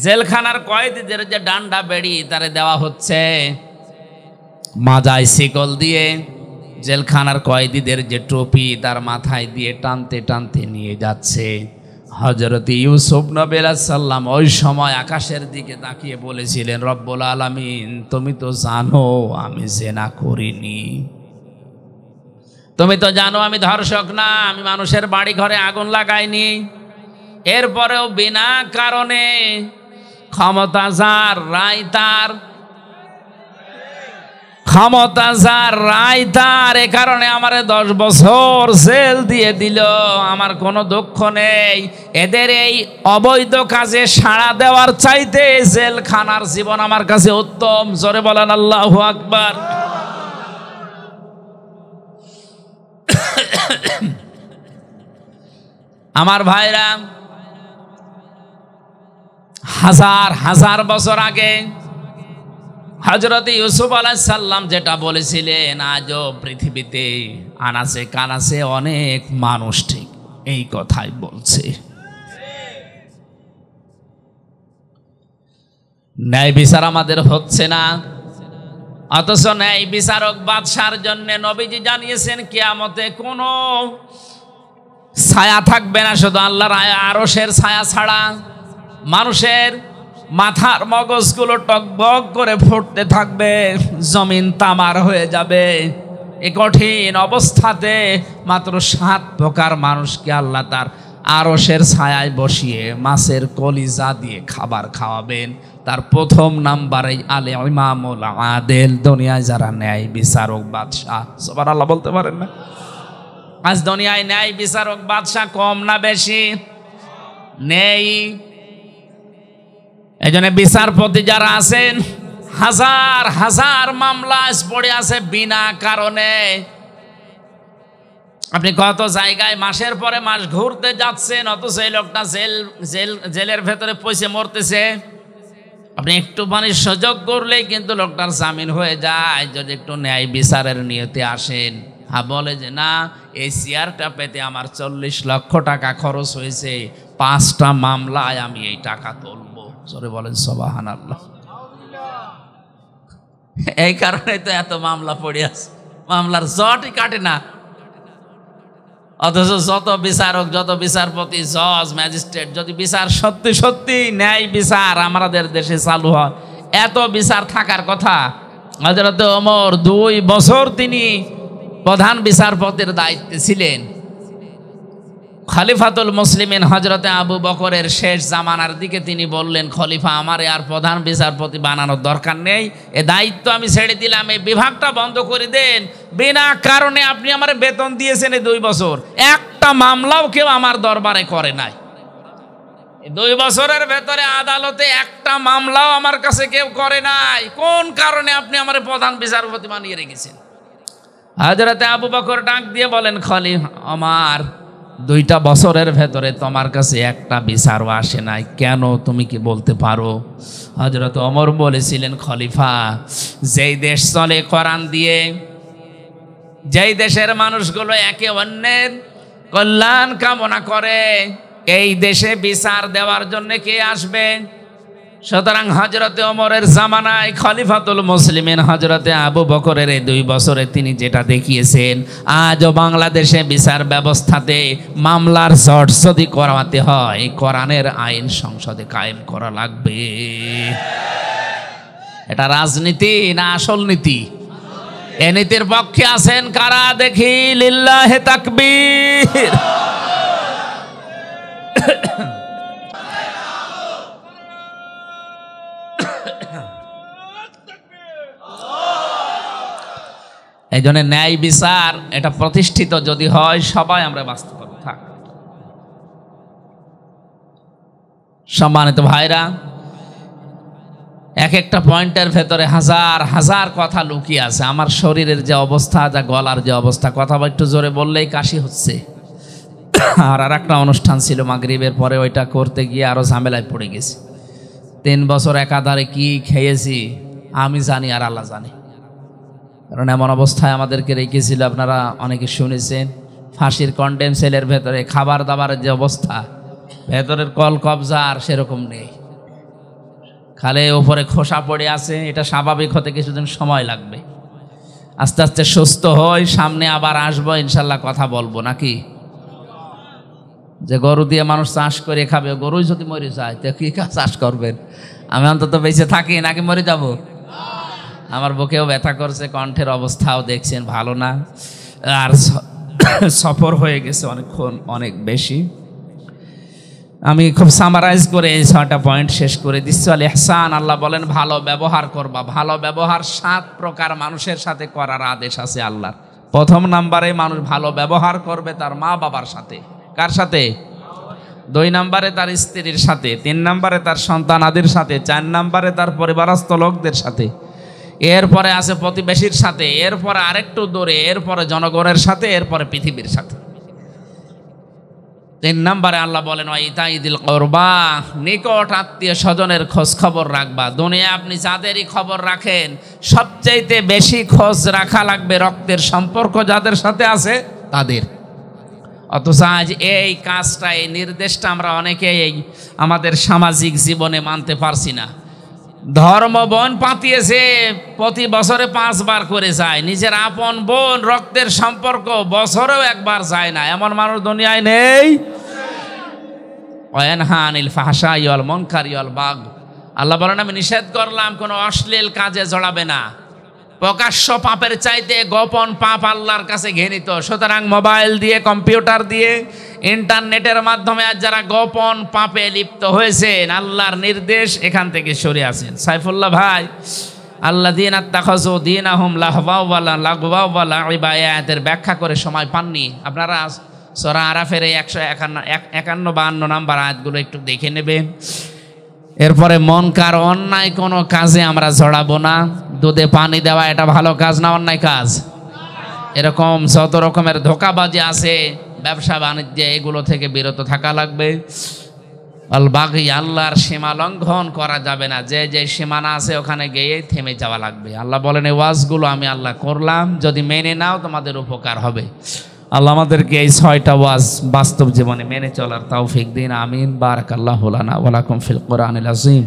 জেলখানার কয়েদিদের যে ডান্ডা বেড়ি তারে দেওয়া হচ্ছে, মাজায় শিকল দিয়ে জেলখানার কয়েদিদের যে টুপি তার মাথায় দিয়ে টানতে টানতে নিয়ে যাচ্ছে। হযরত ইউসুফ নবী আলাইহিস সালাম ওই সময় আকাশের দিকে তাকিয়ে বলেছিলেন, রব্বুল আলামিন তুমি তো জানো আমি জিনা করিনি, তুমি তো জানো আমি ধর্ষক না, আমি মানুষের বাড়ি ঘরে আগুন লাগাইনি, এরপরেও বিনা কারণে ক্ষমতা যার রায় তার, ক্ষমতা যার রায় তার, এ কারণে আমার 10 বছর জেল দিয়ে দিল। আমার কোনো দুঃখ নেই, এদের এই অবৈধ কাজে সাড়া দেওয়ার চাইতে জেলখানার জীবন আমার কাছে উত্তম। জোরে বলেন আল্লাহু আকবার। আমার ভাইরা, হাজার হাজার বছর আগে হযরত ইউসুফ আলাইহিস সালাম যেটা বলেছিলেন, আজও পৃথিবীতে আনাচে কানাচে অনেক মানুষ ঠিক এই কথাই বলছে। ন্যায় বিচার আমাদের হচ্ছে না, অথচ ন্যায় বিচারক বাদশার জন্য নবীজি জানিয়েছেন কিয়ামতে কোনো ছায়া থাকবে না, শুধু আল্লাহর আরশের ছায়া ছাড়া। মানুষের মাথার মগজগুলো টকবক করে ফুটতে থাকবে, জমিন তামার হয়ে যাবে। এই কঠিন অবস্থাতে মাত্র 7 প্রকার মানুষকে আল্লাহ তার আরশের ছায়ায় বসিয়ে মাছের কলিজা দিয়ে খাবার খাওয়াবেন। তার প্রথম নাম্বারে আলে ইমামুল আদেল, দুনিয়ায় যারা ন্যায় বিচারক বাদশাহ। সুবহানাল্লাহ বলতে পারেন না? আজ দুনিয়ায় ন্যায় বিচারক বাদশাহ কম না বেশি? নেই। এই জন্য বিচারপতি যারা আছেন, হাজার হাজার মামলা পড়ে আছে বিনা কারণে। আপনি কত জায়গায় মাসের পরে মাস ঘুরতে যাচ্ছেন, অথচ এই লোকটা জেলের ভেতরে পয়সা মরতেছে। আপনি একটু পানির সুযোগ করলেই কিন্তু লোকটার জামিন হয়ে যায়, যদি একটু ন্যায় বিচারের নিয়তে আসেন। বলে যে না, এই চেয়ারটা পেতে আমার 40 লক্ষ টাকা খরচ হয়েছে, 5টা মামলায় আমি এই টাকা তুলবো। জোরে বলেন সুবহানাল্লাহ। এই কারণে তো এত মামলা পড়ে আছে, মামলার জটই কাটে না। অথচ যত বিচারক, যত বিচারপতি, জজ, ম্যাজিস্ট্রেট, যদি বিচার সত্যি সত্যি ন্যায় বিচার আমাদের দেশে চালু হয়, এত বিচার থাকার কথা। হযরত ওমর 2 বছর তিনি প্রধান বিচারপতির দায়িত্বে ছিলেন। খলিফাতুল মুসলিমিন হযরতে আবু বকরের শেষ জামানার দিকে তিনি বললেন, খলিফা আমারে আর প্রধান বিচারপতি বানানোর দরকার নেই, এ দায়িত্ব আমি ছেড়ে দিলাম, এই বিভাগটা বন্ধ করে দেন। বিনা কারণে আপনি আমার বেতন দিয়েছেন এই 2 বছর, একটা মামলাও কেউ আমার দরবারে করে নাই। 2 বছরের ভেতরে আদালতে একটা মামলাও আমার কাছে কেউ করে নাই। কোন কারণে আপনি আমার প্রধান বিচারপতি বানিয়ে রেখেছেন? হযরতে আবু বকর ডাক দিয়ে বলেন, খলিফা আমার 2টা বছরের ভেতরে তোমার কাছে একটা বিচারও আসে নাই, কেন তুমি কি বলতে পারো? হযরত ওমর বলেছিলেন, খলিফা যেই দেশ চলে কোরআন দিয়ে, যেই দেশের মানুষগুলো একে অন্যের কল্যাণ কামনা করে, এই দেশে বিচার দেওয়ার জন্য কে আসবে? সুতরাং হযরতে ওমরের জামানায় খলিফাতুল মুসলিমিন হযরতে আবু বকরের এই 2 বছরে তিনি যেটা দেখিয়েছেন, আজও বাংলাদেশে বিচার ব্যবস্থাতে মামলার জট যদি করাতে হয়, কোরআনের আইন সংসদে কায়েম করা লাগবে। এটা রাজনীতি না আসল নীতি? এ নীতির পক্ষে আছেন কারা দেখি? লিল্লাহে তাকবীর। এই জন্য ন্যায় বিচার এটা প্রতিষ্ঠিত যদি হয়, সবাই আমরা বাস্তব থাক। সম্মানিত ভাইরা, এক একটা পয়েন্টের ভেতরে হাজার হাজার কথা লুকিয়ে আছে। আমার শরীরের যে অবস্থা, যা গলার যে অবস্থা, কথা একটু জোরে বললেই কাশি হচ্ছে। আর একটা অনুষ্ঠান ছিল মাগরিবের পরে, ওইটা করতে গিয়ে আরো ঝামেলায় পড়ে গেছি। 3 বছর একাধারে কি খেয়েছি আমি জানি আর আল্লাহ জানে। কারণ এমন অবস্থায় আমাদেরকে রেখেছিল, আপনারা অনেকে শুনেছেন, ফাঁসির কন্ডেম সেলের ভেতরে খাবার দাবারের যে অবস্থা, ভেতরের কল কবজা আর সেরকম নেই, খালে ওপরে খোসা পড়ে আছে। এটা স্বাভাবিক হতে কিছুদিন সময় লাগবে। আস্তে আস্তে সুস্থ হই, সামনে আবার আসবো ইনশাল্লাহ, কথা বলবো নাকি। যে গরু দিয়ে মানুষ চাষ করে খাবে, গরুই যদি মরে যায় তো কি চাষ করবেন? আমি অন্তত বেঁচে থাকি নাকি মরে যাব? আমার বুকেও ব্যথা করছে, কণ্ঠের অবস্থাও দেখছেন ভালো না, আর সফর হয়ে গেছে অনেকক্ষণ, অনেক বেশি। আমি খুব সামারাইজ করে এই 6টা পয়েন্ট শেষ করে দিচ্ছি। আল ইহসান, আল্লাহ বলেন ভালো ব্যবহার করবা। ভালো ব্যবহার 7 প্রকার মানুষের সাথে করার আদেশ আছে আল্লাহর। 1 নম্বরে মানুষ ভালো ব্যবহার করবে তার মা বাবার সাথে। কার সাথে? 2 নম্বরে তার স্ত্রীর সাথে, 3 নম্বরে তার সন্তানাদের সাথে, 4 নম্বরে তার পরিবারস্থ লোকদের সাথে, এরপরে আছে প্রতিবেশীর সাথে, এরপরে আরেকটু দূরে, এরপরে জনগণের সাথে, এরপরে পৃথিবীর সাথে। 3 নম্বরে আল্লাহ বলেন ওয়াইতাইদিল কুরবা, নিকট আত্মীয় স্বজনের খোঁজ খবর রাখবা। দুনিয়া আপনি যাদেরই খবর রাখেন, সবচাইতে বেশি খোঁজ রাখা লাগবে রক্তের সম্পর্ক যাদের সাথে আছে তাদের। অথচ আজ এই কাজটা, এই নির্দেশটা আমরা অনেকেই আমাদের সামাজিক জীবনে মানতে পারছি না। ধর্ম বোন পাতিয়েছে, প্রতি বছরে 5 বার করে যায়। নিজের আপন বোন, রক্তের সম্পর্ক বছরেও 1 বার যায় না, এমন মানুষ দুনিয়ায় নেই। ওয়ানহা আনিল ফাহশাই ওয়াল মুনকারি ওয়াল বাগয়, আল্লাহ বলেন আমি নিষেধ করলাম কোনো অশ্লীল কাজে জড়াবে না। প্রকাশ্য পাপের চাইতে গোপন পাপ আল্লাহর কাছে ঘৃণিত। সুতরাং মোবাইল দিয়ে, কম্পিউটার দিয়ে, ইন্টারনেটের মাধ্যমে আজ যারা গোপন পাপে লিপ্ত হয়েছেন, আল্লাহর নির্দেশ এখান থেকে সরে আসেন। সাইফুল্লাহ ভাই, আল্লাযীনা ইত্তাখাযু দীনাহুম লাহওয়া ওয়া লাইবা আয়াতের ব্যাখ্যা করে সময় পাননি। আপনারা সূরা আরাফের এই 151-52 নাম্বার আয়াতগুলো একটু দেখে নেবেন। এরপরে মনকার, অন্যায় কোনো কাজে আমরা জড়াবো না। দুধে পানি দেওয়া এটা ভালো কাজ না অন্যায় কাজ? এরকম যত রকমের ধোঁকাবাজি আছে ব্যবসা বাণিজ্যে, এগুলো থেকে বিরত থাকা লাগবে। আল বাগী, আল্লাহর সীমা লঙ্ঘন করা যাবে না। যে যে সীমানা আছে ওখানে গিয়ে থেমে যাওয়া লাগবে। আল্লাহ বলেন এই ওয়াজগুলো আমি আল্লাহ করলাম, যদি মেনে নাও তোমাদের উপকার হবে। আল্লাহ আমাদেরকে এই 6টা ওয়াজ বাস্তব জীবনে মেনে চলার তৌফিক দিন। আমিন। বারাকাল্লাহু লানা ওয়া লাকুম ফিল কুরআনিল আযীম।